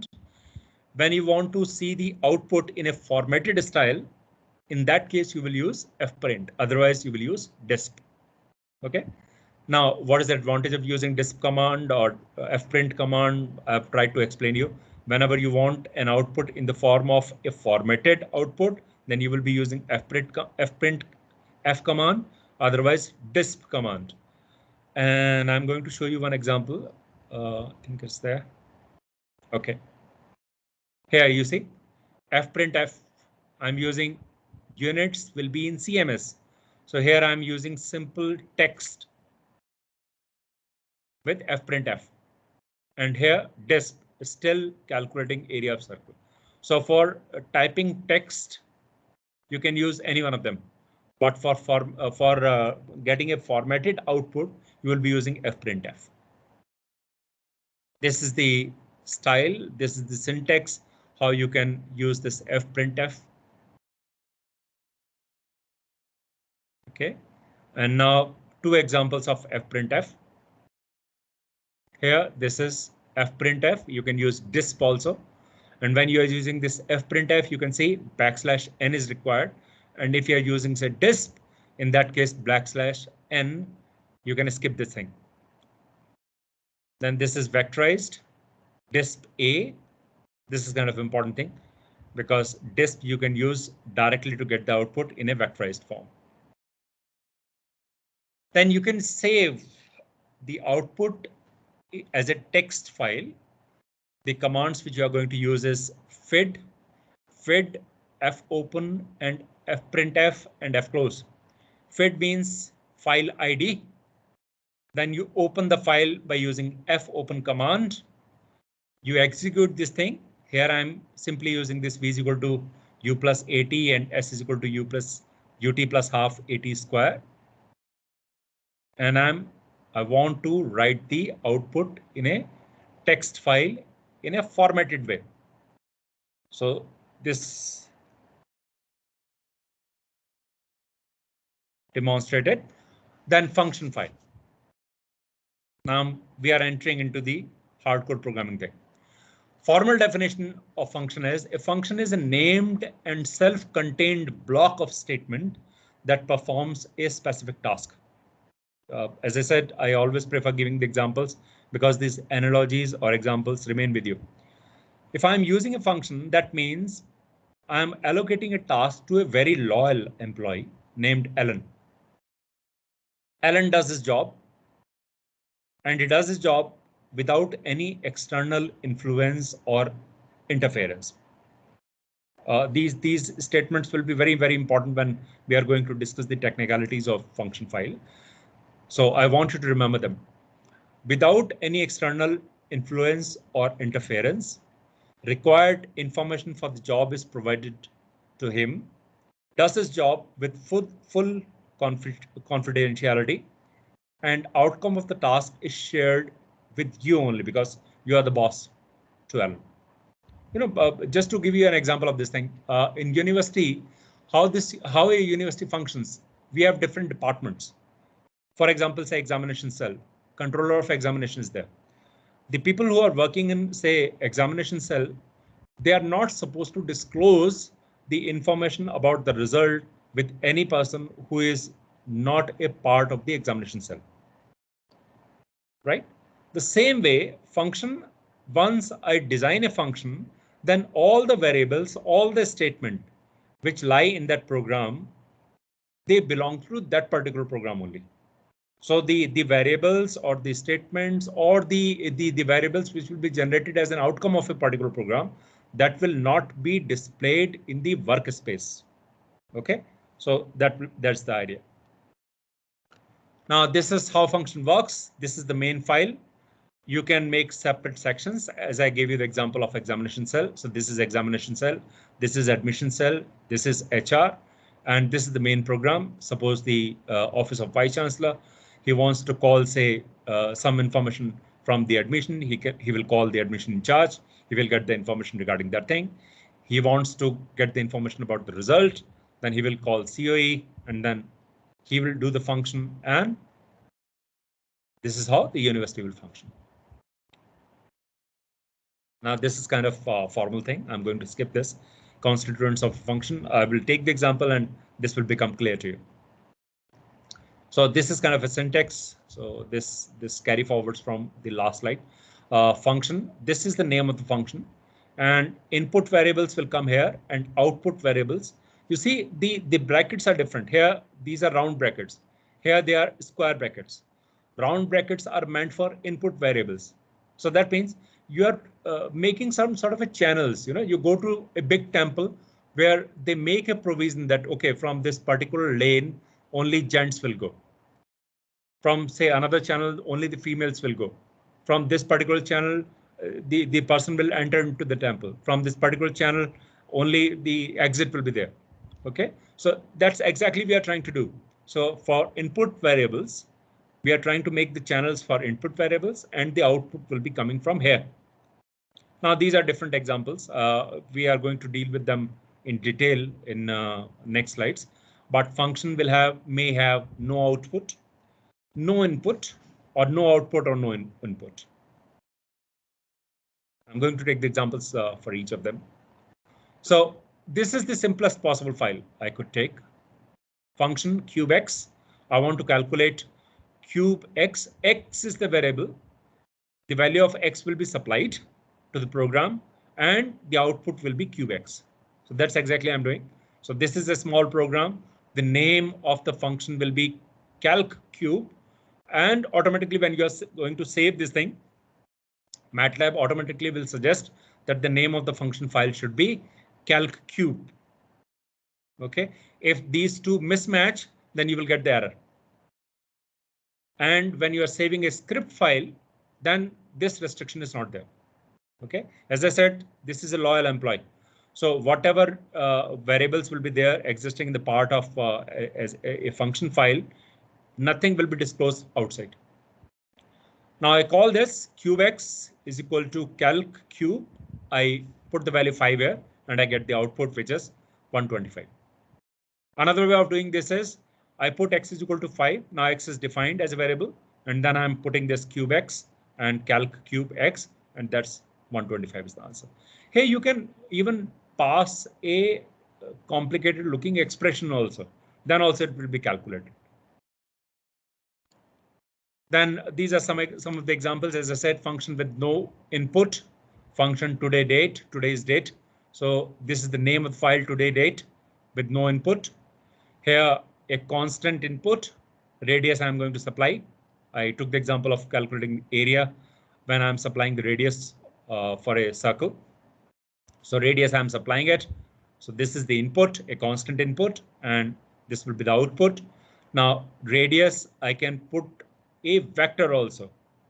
When you want to see the output in a formatted style, in that case, you will use fprint. Otherwise, you will use disp. OK. Now, what is the advantage of using disp command or fprint command? I've tried to explain you. Whenever you want an output in the form of a formatted output, then you will be using fprint f command, otherwise disp command. And I'm going to show you one example. I think it's there. OK. Here you see fprintf. I'm using units will be in CMS. So here I'm using simple text with fprintf, and here disp is still calculating area of circle. So for typing text, you can use any one of them, but for getting a formatted output, you will be using fprintf. This is the style. This is the syntax, how you can use this fprintf. OK, and now two examples of fprintf. Here, this is fprintf. You can use disp also. And when you are using this fprintf, you can see \n is required. And if you are using say disp, in that case \n, you can skip this thing. Then this is vectorized disp a. This is kind of important thing because disp you can use directly to get the output in a vectorized form. Then you can save the output as a text file. The commands which you are going to use is fid, fopen, and fprintf and fclose. Fid means file ID. Then you open the file by using fopen command. You execute this thing. Here I'm simply using this v is equal to u plus at and s is equal to u plus ut plus half at square. And I want to write the output in a text file in a formatted way. So this demonstrated. Then function file. Now we are entering into the hardcore programming thing. Formal definition of function is a function is a named and self-contained block of statement that performs a specific task. As I said, I always prefer giving the examples because these analogies or examples remain with you. If I'm using a function, that means I'm allocating a task to a very loyal employee named Alan. Alan does his job, and he does his job without any external influence or interference. These statements will be very, very important when we are going to discuss the technicalities of function file. So I want you to remember them. Without any external influence or interference, required information for the job is provided to him, does his job with full confidentiality, and outcome of the task is shared with you only because you are the boss to Alan. You know, just to give you an example of this thing, in university, how a university functions, we have different departments. For example, say examination cell, controller of examination is there. The people who are working in, say, examination cell, they are not supposed to disclose the information about the result with any person who is not a part of the examination cell. Right? The same way, function, once I design a function, then all the variables, all the statement which lie in that program, they belong to that particular program only. So the variables or the statements or the variables which will be generated as an outcome of a particular program, that will not be displayed in the workspace. OK, so that's the idea. Now this is how function works. This is the main file. You can make separate sections as I gave you the example of examination cell. So this is examination cell. This is admission cell. This is HR. And this is the main program. Suppose the Office of Vice Chancellor, he wants to call, say, some information from the admission. He will call the admission in charge. He will get the information regarding that thing. He wants to get the information about the result. Then he will call COE, and then he will do the function. And this is how the university will function. Now this is kind of a formal thing. I'm going to skip this. Constituents of a function. I will take the example and this will become clear to you. So this is kind of a syntax. So this carry forwards from the last slide. Function. This is the name of the function, and input variables will come here and output variables. You see the brackets are different here. These are round brackets. Here they are square brackets. Round brackets are meant for input variables. So that means you are making some sort of a channels. You know, you go to a big temple where they make a provision that, OK, from this particular lane, only gents will go. From say another channel, only the females will go. From this particular channel, the person will enter into the temple. From this particular channel, only the exit will be there. OK, so that's exactly what we are trying to do. So for input variables, we are trying to make the channels for input variables, and the output will be coming from here. Now these are different examples. We are going to deal with them in detail in next slides. But function will may have no output, no input, or no output or no input. I'm going to take the examples for each of them. So this is the simplest possible file I could take. Function cube x. I want to calculate cube x. X is the variable. The value of x will be supplied to the program, and the output will be cube x. So that's exactly I'm doing. So this is a small program. The name of the function will be calc cube, and automatically when you are going to save this thing, MATLAB automatically will suggest that the name of the function file should be calc cube. OK, if these two mismatch, then you will get the error. And when you are saving a script file, then this restriction is not there. OK, as I said, this is a loyal employee. So whatever variables will be there existing in the part of as a function file, nothing will be disclosed outside. Now I call this cube x is equal to calc cube. I put the value 5 here and I get the output, which is 125. Another way of doing this is I put x is equal to 5. Now x is defined as a variable, and then I'm putting this cube x and calc cube x, and that's 125 is the answer. Hey, you can even pass a complicated looking expression also. Then also it will be calculated. Then these are some of the examples. As I said, function with no input, function today date, today's date. So this is the name of the file today date with no input. Here a constant input, radius I'm going to supply. I took the example of calculating area when I'm supplying the radius for a circle. So radius I'm supplying it. So this is the input, a constant input, and this will be the output. Now radius I can put a vector also,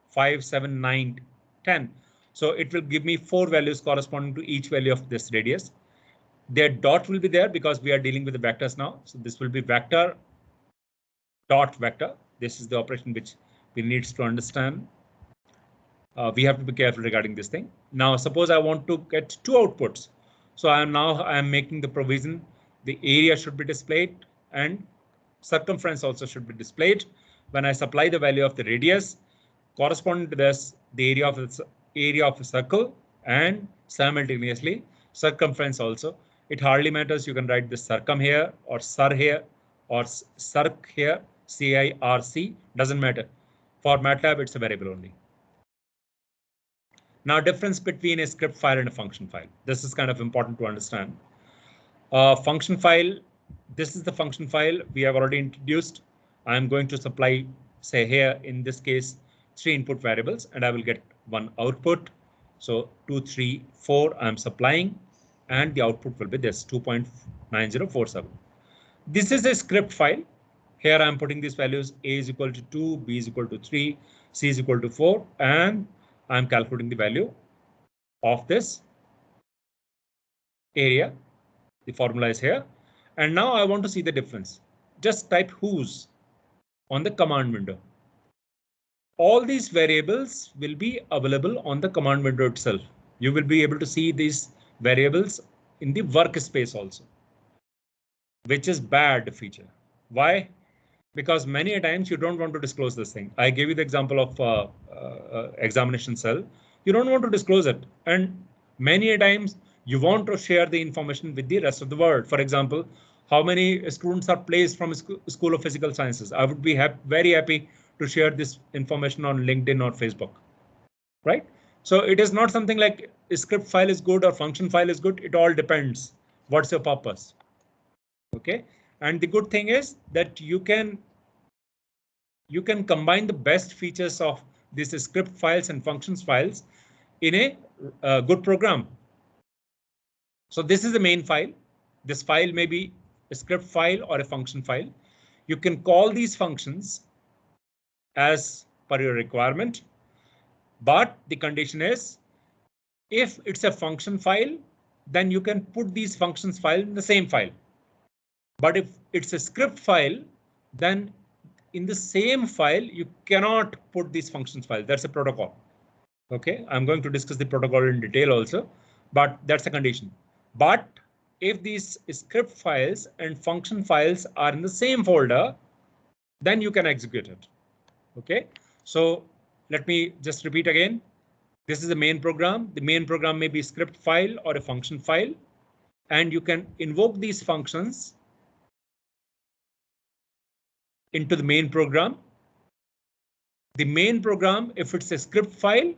5, 7, 9, 10. So it will give me 4 values corresponding to each value of this radius. Their dot will be there because we are dealing with the vectors now. So this will be vector dot vector. This is the operation which we need to understand. We have to be careful regarding this thing. Now suppose I want to get 2 outputs. So I am making the provision. The area should be displayed and circumference also should be displayed. When I supply the value of the radius corresponding to this, the area of a circle, and simultaneously circumference also. It hardly matters. You can write the circum here or cir here or circ here, CIRC, doesn't matter. For MATLAB, it's a variable only. Now, difference between a script file and a function file. This is kind of important to understand. Function file, this is the function file we have already introduced. I'm going to supply, say here, in this case, 3 input variables, and I will get 1 output. So 2, 3, 4 I'm supplying, and the output will be this 2.9047. This is a script file. Here I'm putting these values. A is equal to 2, B is equal to 3, C is equal to 4, and I'm calculating the value of this area. The formula is here. And now I want to see the difference. Just type whose on the command window. All these variables will be available on the command window itself. You will be able to see these variables in the workspace also, which is bad feature. Why? Because many times you don't want to disclose this thing. I gave you the example of examination cell. you don't want to disclose it. And many a times you want to share the information with the rest of the world. For example, how many students are placed from a School of Physical Sciences? I would be very happy to share this information on LinkedIn or Facebook, right? So it is not something like a script file is good or function file is good. It all depends. What's your purpose? OK, and the good thing is that you can combine the best features of these script files and functions files in a good program. So this is the main file. This file may be a script file or a function file. You can call these functions as per your requirement. But the condition is, if it's a function file, then you can put these functions file in the same file. But if it's a script file, then in the same file, you cannot put these functions file. That's a protocol. OK, I'm going to discuss the protocol in detail also, but that's a condition. But if these script files and function files are in the same folder, then you can execute it. OK, so let me just repeat again. This is the main program. The main program may be a script file or a function file, and you can invoke these functions into the main program. The main program, if it's a script file,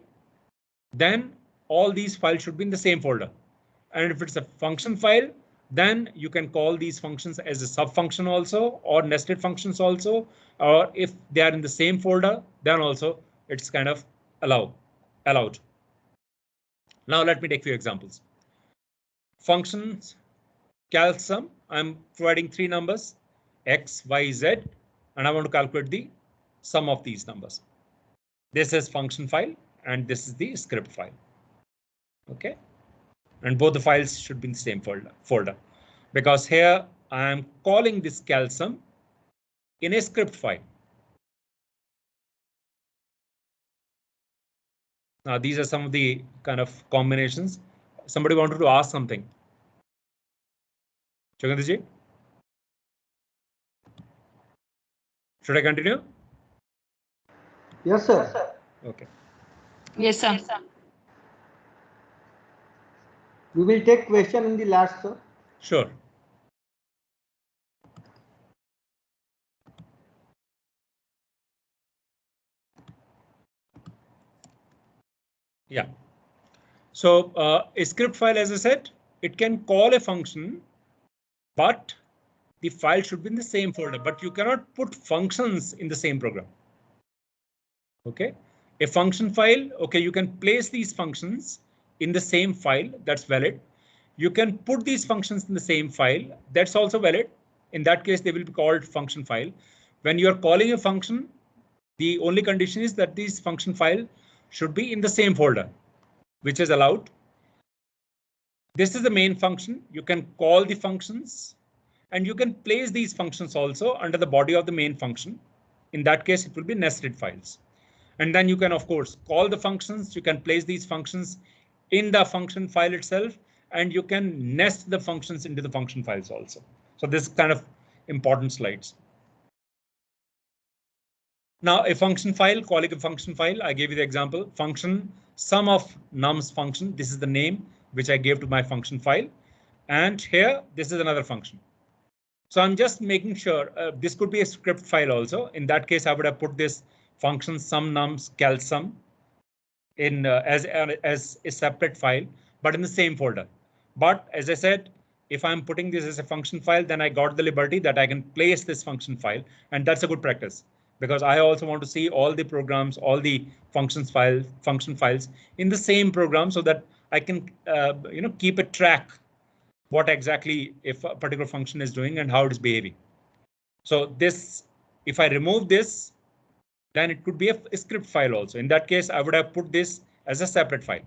then all these files should be in the same folder. And if it's a function file, then you can call these functions as a sub function also, or nested functions also, or if they are in the same folder, then also it's kind of allowed. Now let me take a few examples. Functions calc sum. I'm providing 3 numbers, x, y, z, and I want to calculate the sum of these numbers. This is function file and this is the script file. OK, and both the files should be in the same folder because here I am calling this calc sum in a script file. Now these are some of the kind of combinations. Somebody wanted to ask something. Jagannathan, should I continue? Yes, sir. OK. Yes, sir. We will take question in the last, sir. Sure. Yeah. So a script file, as I said, it can call a function, but the file should be in the same folder, but you cannot put functions in the same program. OK, a function file. OK, you can place these functions in the same file. That's valid. You can put these functions in the same file. That's also valid. In that case, they will be called function file. When you are calling a function, the only condition is that these function file should be in the same folder, which is allowed. This is the main function. You can call the functions and you can place these functions also under the body of the main function. In that case, it will be nested files. And then you can, of course, call the functions. You can place these functions in the function file itself, and you can nest the functions into the function files also. So this is kind of important slides. Now a function file, calling a function file, I gave you the example function sum of nums function. This is the name which I gave to my function file. And here, this is another function. So I'm just making sure this could be a script file also. In that case, I would have put this function sum nums calc sum in as a separate file, but in the same folder. But as I said, if I'm putting this as a function file, then I got the liberty that I can place this function file, and that's a good practice because I also want to see all the programs, all the function files in the same program so that I can keep a track what exactly if a particular function is doing and how it is behaving. So this, if I remove this, then it could be a script file also. In that case, I would have put this as a separate file.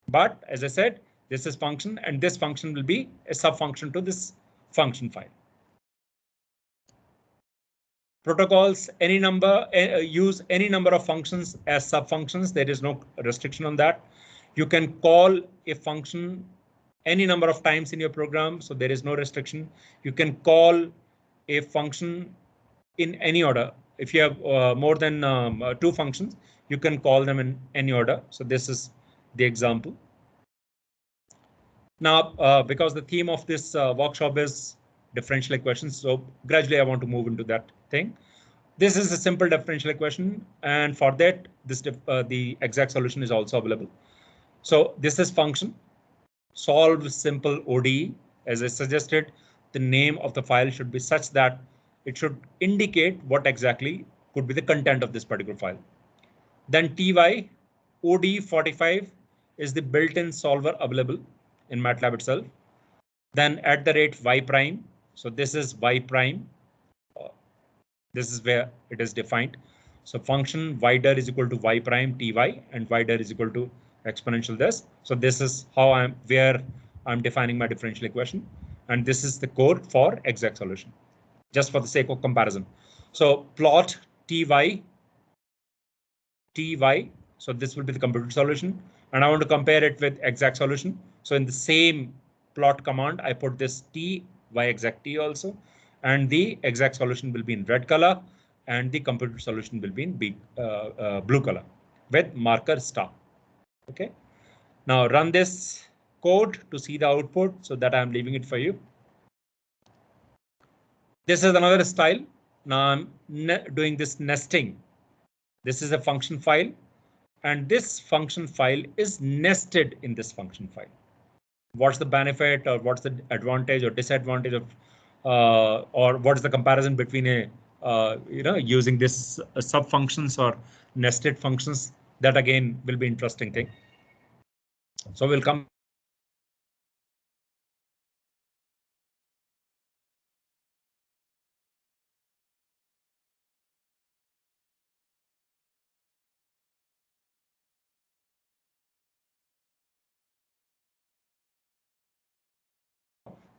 But as I said, this is function and this function will be a sub function to this function file. Protocols, any number, use any number of functions as sub functions. There is no restriction on that. You can call a function any number of times in your program, so there is no restriction. You can call a function in any order. If you have more than 2 functions, you can call them in any order. So this is the example. Now, because the theme of this workshop is differential equations, so gradually I want to move into that thing. This is a simple differential equation, and for that, the exact solution is also available. So this is function, solve simple ODE. As I suggested, the name of the file should be such that it should indicate what exactly could be the content of this particular file. Then TY, ODE 45 is the built-in solver available in MATLAB itself. Then at the rate y prime. So this is y prime. This is where it is defined. So function ydir is equal to y prime ty, and ydir is equal to exponential this. So this is how I'm defining my differential equation, and this is the code for exact solution, just for the sake of comparison. So plot ty. So this will be the computed solution, and I want to compare it with exact solution. So in the same plot command, I put this t y exact t also, and the exact solution will be in red color, and the computed solution will be in blue color with marker star. Okay. Now run this code to see the output, so that I'm leaving it for you. This is another style. Now I'm doing this nesting. This is a function file, and this function file is nested in this function file. What's the benefit, or what's the advantage or disadvantage of, or what is the comparison between using this sub functions or nested functions? That again will be interesting thing. So we'll come.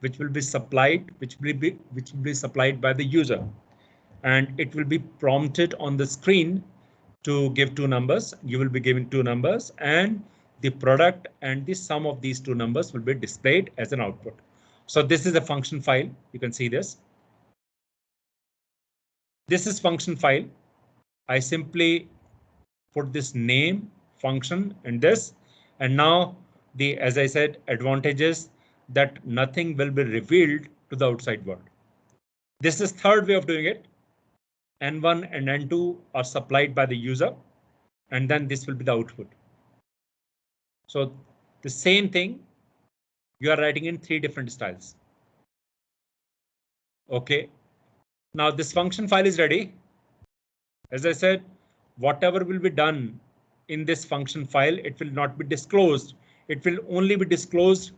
Which will be supplied by the user, and it will be prompted on the screen to give two numbers. You will be given two numbers, and the product and the sum of these two numbers will be displayed as an output. So this is a function file. You can see this. This is function file. I simply put this name function and this, and now as I said, advantages that nothing will be revealed to the outside world. This is third way of doing it. N1 and N2 are supplied by the user, and then this will be the output. So the same thing you are writing in three different styles. OK, now this function file is ready. As I said, whatever will be done in this function file, it will not be disclosed. It will only be disclosed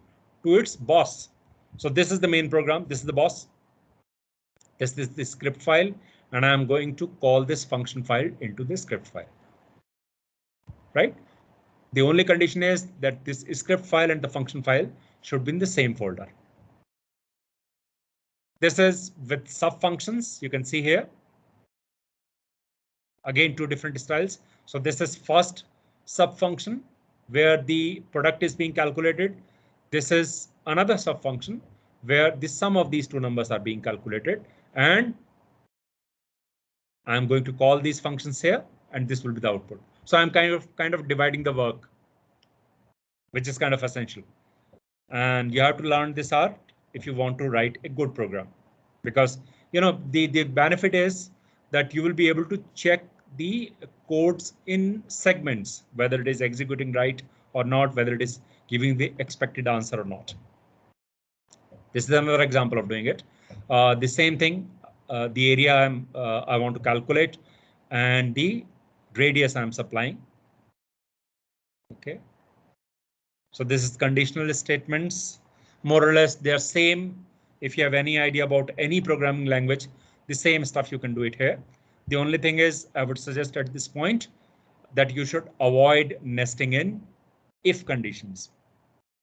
to its boss. So this is the main program. This is the boss. This is the script file, and I'm going to call this function file into the script file. Right? The only condition is that this script file and the function file should be in the same folder. This is with sub functions. You can see here. Again, two different styles. So this is first sub function where the product is being calculated. This is another sub function where the sum of these two numbers are being calculated, and I'm going to call these functions here, and this will be the output. So I'm kind of dividing the work, which is kind of essential. And you have to learn this art if you want to write a good program, because the benefit is that you will be able to check the codes in segments, whether it is executing right or not, whether it is giving the expected answer or not. This is another example of doing it. The same thing, the area I want to calculate, and the radius I'm supplying. OK. So this is conditional statements. More or less, they are same. If you have any idea about any programming language, the same stuff you can do it here. The only thing is, I would suggest at this point that you should avoid nesting in if conditions.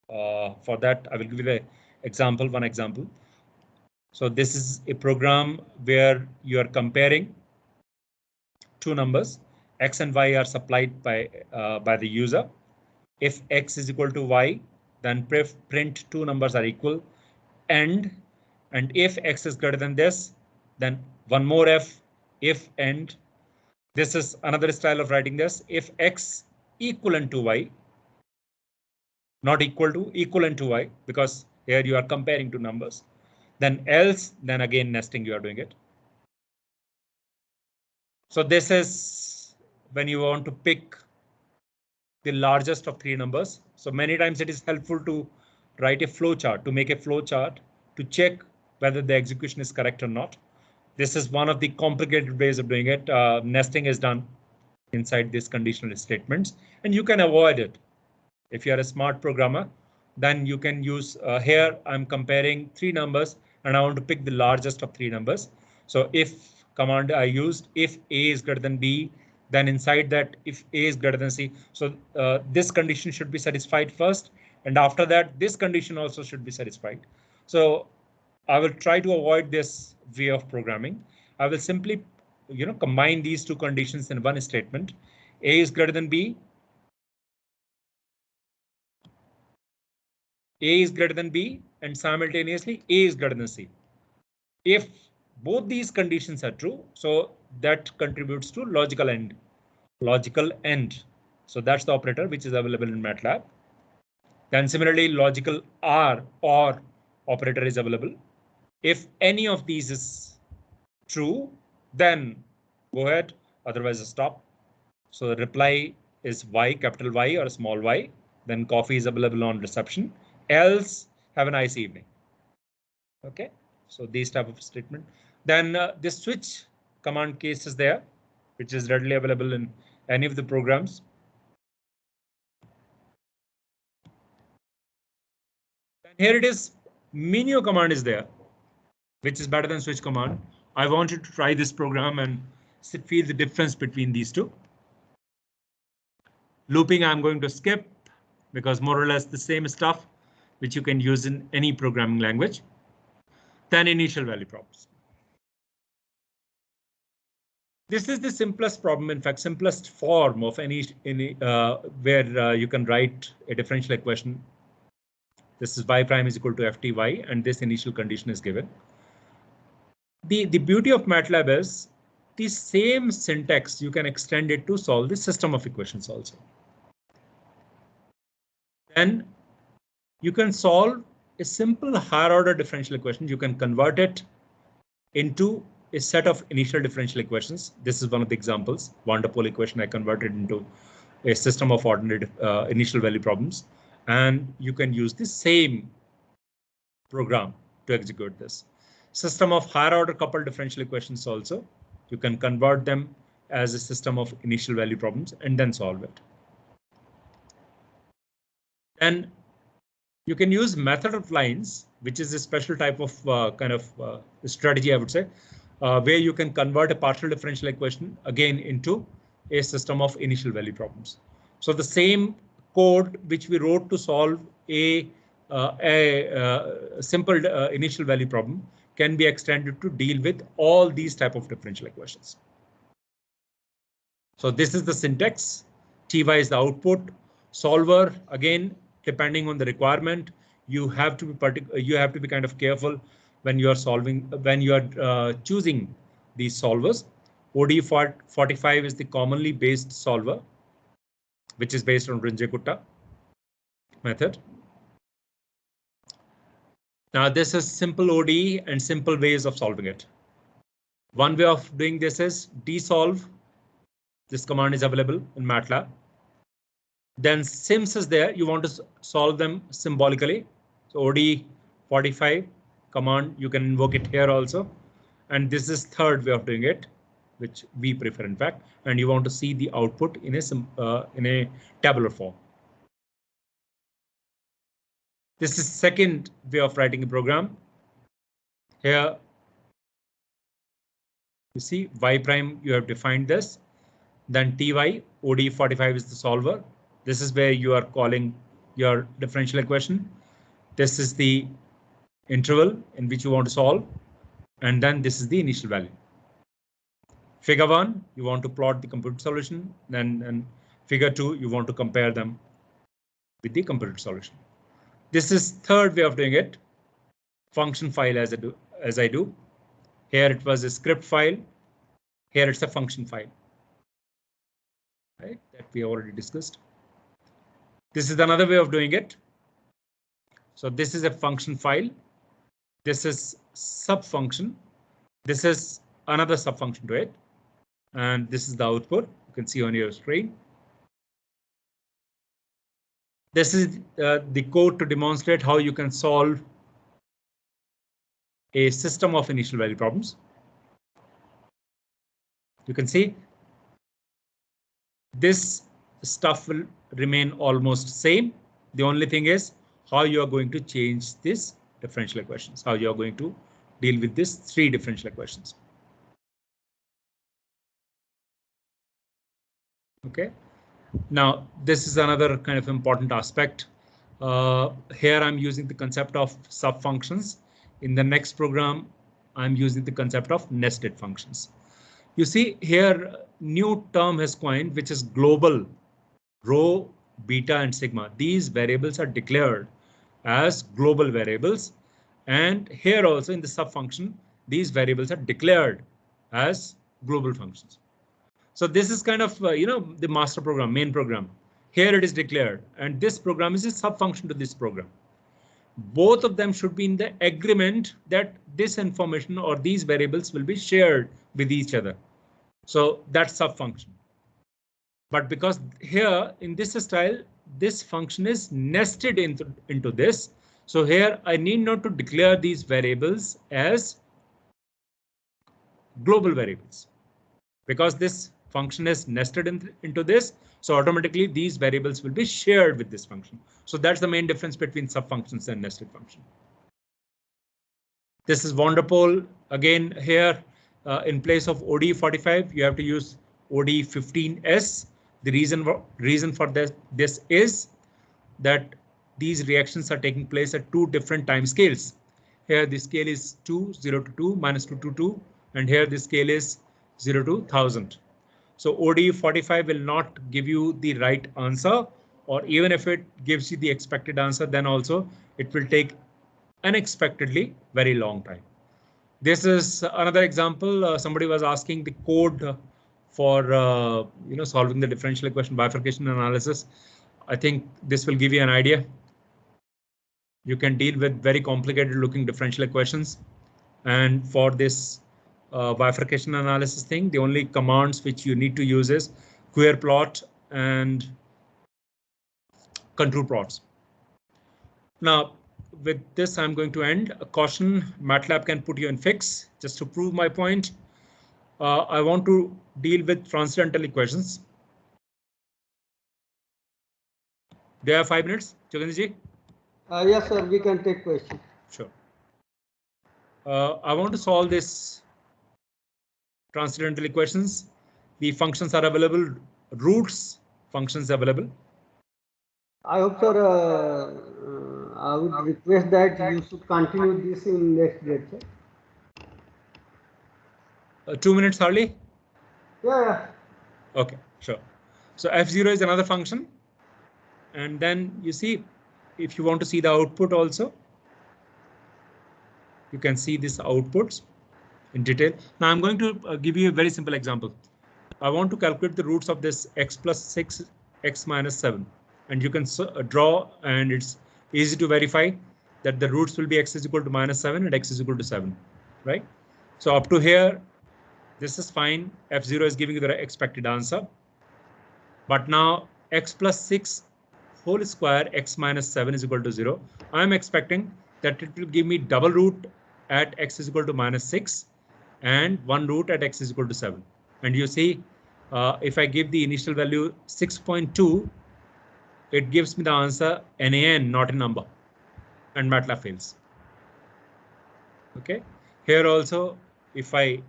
For that, I will give you one example. So this is a program where you are comparing two numbers. X and Y are supplied by the user. If X is equal to Y, then print two numbers are equal, and if X is greater than this, then one more if end. This is another style of writing this. If X equivalent to Y, not equal to, equivalent to y, because here you are comparing two numbers. Then else, then again nesting you are doing it. So this is when you want to pick the largest of three numbers. So many times it is helpful to write a flow chart, to make a flow chart to check whether the execution is correct or not. This is one of the complicated ways of doing it. Nesting is done inside these conditional statements, and you can avoid it. If you are a smart programmer, then you can use here I'm comparing three numbers and I want to pick the largest of three numbers. So if command I used, if A is greater than B, then inside that if A is greater than C. So this condition should be satisfied first, and after that this condition also should be satisfied. So I will try to avoid this way of programming. I will simply combine these two conditions in one statement. A is greater than B. A is greater than B, and simultaneously A is greater than C. If both these conditions are true, so that contributes to logical end. Logical end. So that's the operator which is available in MATLAB. Then similarly, logical or operator is available. If any of these is true, then go ahead, otherwise stop. So the reply is Y, capital Y or small y, then coffee is available on reception, else have a nice evening. Okay, so these type of statement. Then this switch command case is there, which is readily available in any of the programs. And here it is, menu command is there, which is better than switch command. I wanted to try this program and feel the difference between these two. Looping I'm going to skip because more or less the same stuff which you can use in any programming language. Then initial value problems. This is the simplest problem, in fact, simplest form of any where you can write a differential equation. This is y prime is equal to fty, and this initial condition is given. The beauty of MATLAB is the same syntax you can extend it to solve the system of equations also. Then you can solve a simple higher order differential equation. You can convert it into a set of initial differential equations. This is one of the examples. Van der Pol equation I converted into a system of ordinary initial value problems, and you can use the same program to execute this. System of higher order coupled differential equations also, you can convert them as a system of initial value problems and then solve it. And you can use method of lines, which is a special type of strategy, I would say, where you can convert a partial differential equation again into a system of initial value problems. So the same code which we wrote to solve a simple initial value problem can be extended to deal with all these type of differential equations. So this is the syntax. Ty is the output. Solver, again, depending on the requirement, you have to be kind of careful when you are solving, when you are choosing these solvers. ODE45 is the commonly based solver, which is based on Runge-Kutta method. Now this is simple ODE and simple ways of solving it. One way of doing this is dsolve. This command is available in MATLAB. Then sims is there. You want to solve them symbolically. So ODE45 command, you can invoke it here also. And this is third way of doing it, which we prefer in fact. And you want to see the output in a tabular form. This is second way of writing a program. Here you see y prime, you have defined this. Then ty, ODE45 is the solver. This is where you are calling your differential equation. This is the interval in which you want to solve. And then this is the initial value. Figure 1, you want to plot the computed solution. Then figure 2, you want to compare them with the computed solution. This is third way of doing it. Function file as I do. Here it was a script file. Here it's a function file. Right, that we already discussed. This is another way of doing it. So this is a function file. This is sub function. This is another sub function to it. And this is the output you can see on your screen. This is the code to demonstrate how you can solve a system of initial value problems. You can see this stuff will remain almost same. The only thing is how you are going to change this differential equations, how you are going to deal with these three differential equations. OK, now this is another kind of important aspect. Here I'm using the concept of sub functions. In the next program, I'm using the concept of nested functions. You see here, new term has coined, which is global. Rho, beta, and sigma. These variables are declared as global variables. And here also in the sub function, these variables are declared as global functions. So this is kind of, the master program, main program. Here it is declared, and this program is a sub function to this program. Both of them should be in the agreement that this information or these variables will be shared with each other. So that's sub function. But because here in this style, this function is nested into this. So here I need not to declare these variables as global variables because this function is nested into this. So automatically these variables will be shared with this function. So that's the main difference between sub functions and nested function. This is Vanderpool. Again, here in place of ODE45, you have to use ODE15S. The reason for this is that these reactions are taking place at two different time scales. Here the scale is 2, 0 to 2, minus 2 to 2, and here the scale is 0 to 1000. So ODE45 will not give you the right answer, or even if it gives you the expected answer, then also it will take unexpectedly very long time. This is another example. Somebody was asking the code for solving the differential equation bifurcation analysis. I think this will give you an idea. You can deal with very complicated looking differential equations, and for this bifurcation analysis thing, the only commands which you need to use is queer plot and contour plots. Now, with this, I'm going to end. A caution: MATLAB can put you in fix. Just to prove my point, I want to deal with transcendental equations. Do you have 5 minutes, Jagannathan ji? Yes, sir. We can take question. Sure. I want to solve this transcendental equations. The functions are available. Roots functions available. I hope, sir. I would request that you should continue this in next date, sir. 2 minutes, Harley? Yeah. OK, sure. So F0 is another function. And then you see, if you want to see the output also, you can see these outputs in detail. Now I'm going to give you a very simple example. I want to calculate the roots of this x plus 6, x minus 7. And you can draw, and it's easy to verify that the roots will be x is equal to minus 7 and x is equal to 7, right? So up to here, this is fine. F0 is giving you the expected answer. But now x plus 6 whole square x minus 7 is equal to 0. I'm expecting that it will give me double root at x is equal to minus 6 and one root at x is equal to 7. And you see, if I give the initial value 6.2, it gives me the answer NaN, not a number, and MATLAB fails. OK, here also, if I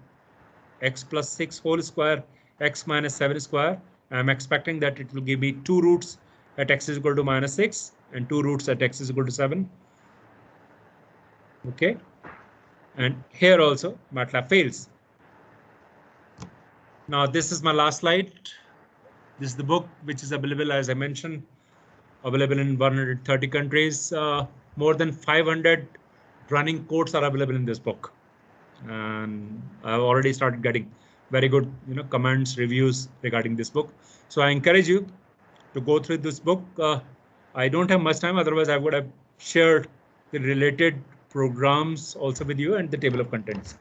x plus 6 whole square x minus 7 square, I'm expecting that it will give me 2 roots at x is equal to minus 6 and 2 roots at x is equal to 7. OK, and here also MATLAB fails. Now this is my last slide. This is the book which is available, as I mentioned, available in 130 countries. More than 500 running codes are available in this book, and I've already started getting very good comments, reviews regarding this book. So I encourage you to go through this book. I don't have much time, otherwise I would have shared the related programs also with you and the table of contents.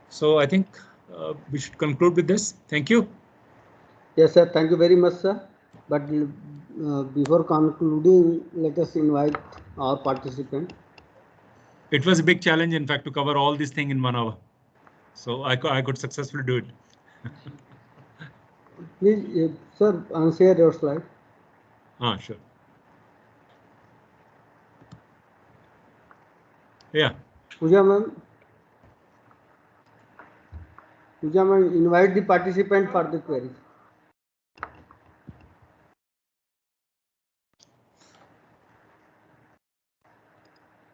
So I think we should conclude with this. Thank you. Yes, sir. Thank you very much, sir. But before concluding, let us invite our participant. It was a big challenge, in fact, to cover all this thing in 1 hour. So I could successfully do it. Please, sir, share your slide. Sure. Yeah. Pooja ma'am, invite the participant for the query.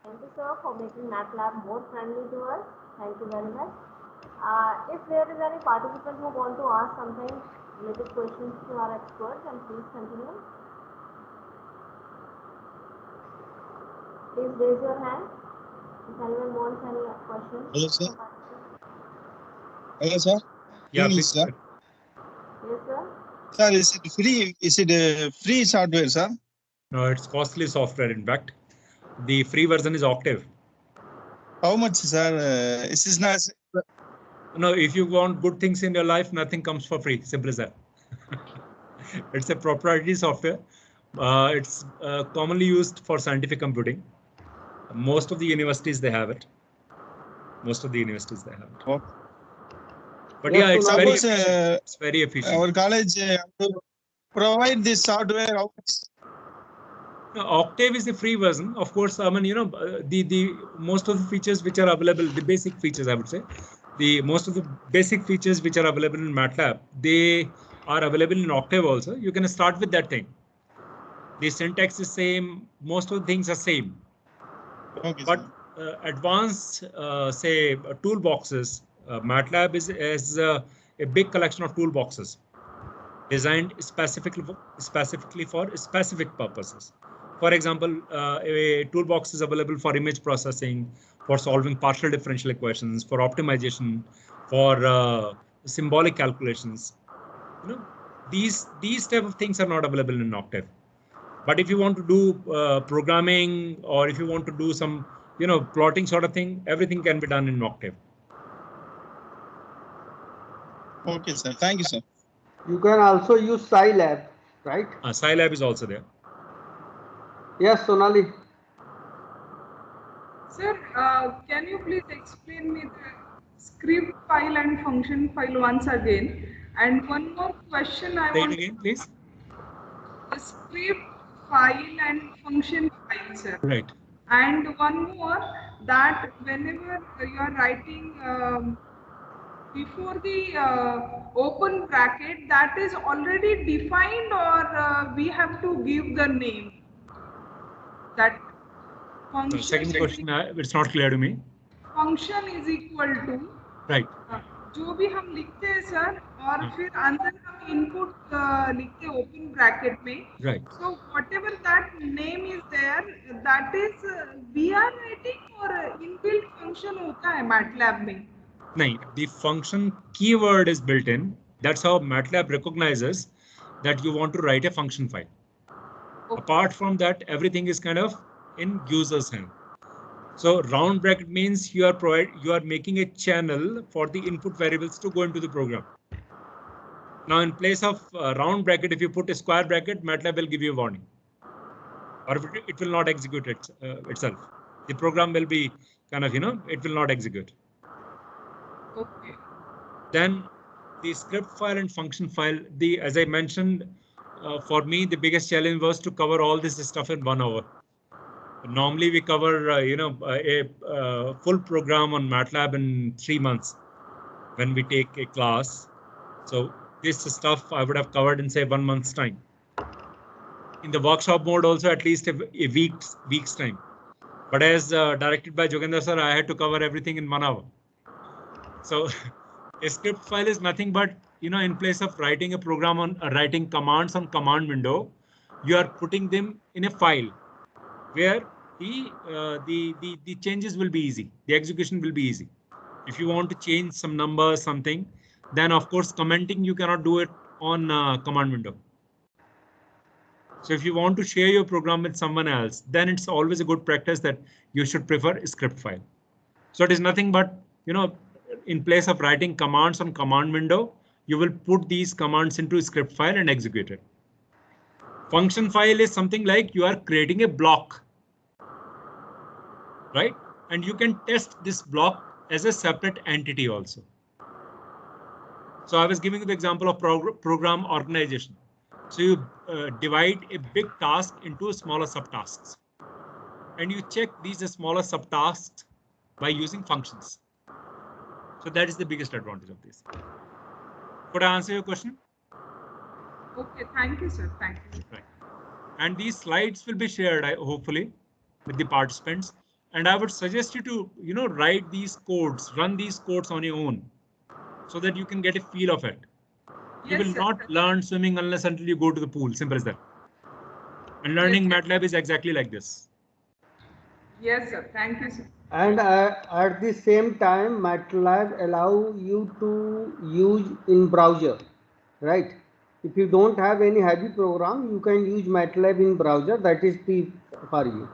Thank you, sir, for making MATLAB more friendly to us. Thank you very much. If there is any participant who want to ask something related questions to our expert, then please continue. Please raise your hand if anyone wants any questions. Hello, sir. Hello, sir. Yeah, Please, sir. Yes, sir. Sir, is it free? Is it free software, sir? No, it's costly software. In fact, the free version is Octave. How much, sir? This is not. No, if you want good things in your life, nothing comes for free. Simple as that. It's a proprietary software. It's commonly used for scientific computing. Most of the universities, they have it. Okay. But Yes, yeah, it's so very, suppose, efficient. It's very efficient. Our college provide this software. How much? Octave is the free version. Of course, I mean, the most of the features which are available, the basic features, I would say, most of the basic features which are available in MATLAB, they are available in Octave also. You can start with that thing. The syntax is same. Most of the things are same. Okay, but advanced, say, toolboxes, MATLAB is a big collection of toolboxes designed specifically for specific purposes. For example, a toolbox is available for image processing, for solving partial differential equations, for optimization, for symbolic calculations. These type of things are not available in Octave. But if you want to do programming, or if you want to do some, plotting sort of thing, everything can be done in Octave. Okay, sir. Thank you, sir. You can also use Scilab, right? Scilab is also there. Yes, Sonali. Sir, can you please explain me the script file and function file once again? And one more question I Say want. it again, please. The script file and function file, sir. Right. And one more, that whenever you are writing before the open bracket, that is already defined, or we have to give the name? That function. Second question, it's not clear to me. Function is equal to. Right. जो भी हम लिखते हैं sir, और फिर अंदर हम input लिखते हैं ओपन ब्रैकेट में. Right. So whatever that name is there, that is we are writing or inbuilt function होता है MATLAB में? No, the function keyword is built in. That's how MATLAB recognizes that you want to write a function file. Okay. Apart from that, everything is kind of in user's hand. So round bracket means you are making a channel for the input variables to go into the program. Now, in place of round bracket, if you put a square bracket, MATLAB will give you a warning, or it will not execute itself. The program will be kind of, it will not execute. Okay. Then the script file and function file, as I mentioned, for me, the biggest challenge was to cover all this stuff in 1 hour. Normally we cover, a full program on MATLAB in 3 months when we take a class. So this stuff I would have covered in, say, 1 month's time. In the workshop mode also at least a week's time. But as directed by Jogendra sir, I had to cover everything in 1 hour. So a script file is nothing but, in place of writing a program on writing commands on command window, you are putting them in a file where the changes will be easy. The execution will be easy. If you want to change some number, something, then of course commenting you cannot do it on command window. So if you want to share your program with someone else, then it's always a good practice that you should prefer a script file. So it is nothing but, in place of writing commands on command window, you will put these commands into a script file and execute it. Function file is something like you are creating a block, right? And you can test this block as a separate entity also. So I was giving you the example of program organization. So you divide a big task into smaller subtasks, and you check these smaller subtasks by using functions. So that is the biggest advantage of this. Could I answer your question? Okay, thank you, sir. Thank you. Right. And these slides will be shared, hopefully, with the participants. And I would suggest you to, write these codes, run these codes on your own, so that you can get a feel of it. You will not learn swimming unless until you go to the pool. Simple as that. And learning MATLAB is exactly like this. Yes, sir. Thank you, sir. And at the same time, MATLAB allow you to use in browser, right? If you don't have any heavy program, you can use MATLAB in browser. That is the for you.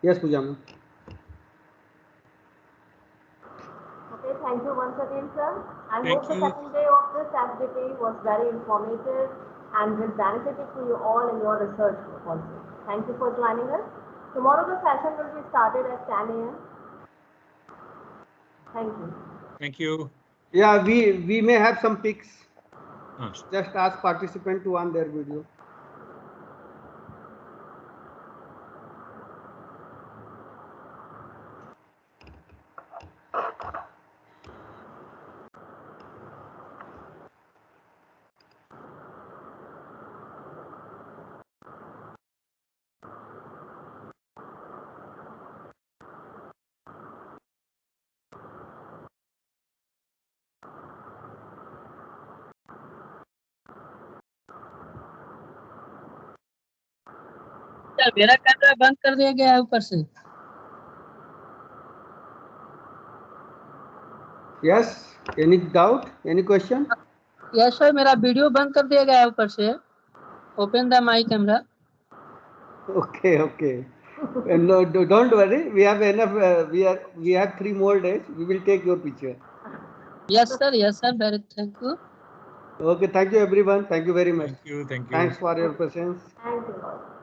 Yes, Pujama. Okay, thank you once again, sir. I Thank hope the you. second day of this activity was very informative and will benefit to you all in your research also. Thank you for joining us. Tomorrow the session will be started at 10 a.m. Thank you. Thank you. Yeah, we may have some pics. Ah. Just ask participant to on their video. मेरा camera बंद कर दिया गया है ऊपर से. Yes, any doubt, any question? Yes sir, मेरा video बंद कर दिया गया है ऊपर से. Open the my camera. Okay. And no, don't worry, we have enough. We have 3 more days. We will take your picture. Yes sir. Very thank you. Okay, thank you everyone. Thank you very much. Thank you. Thanks for your presence. Thank you.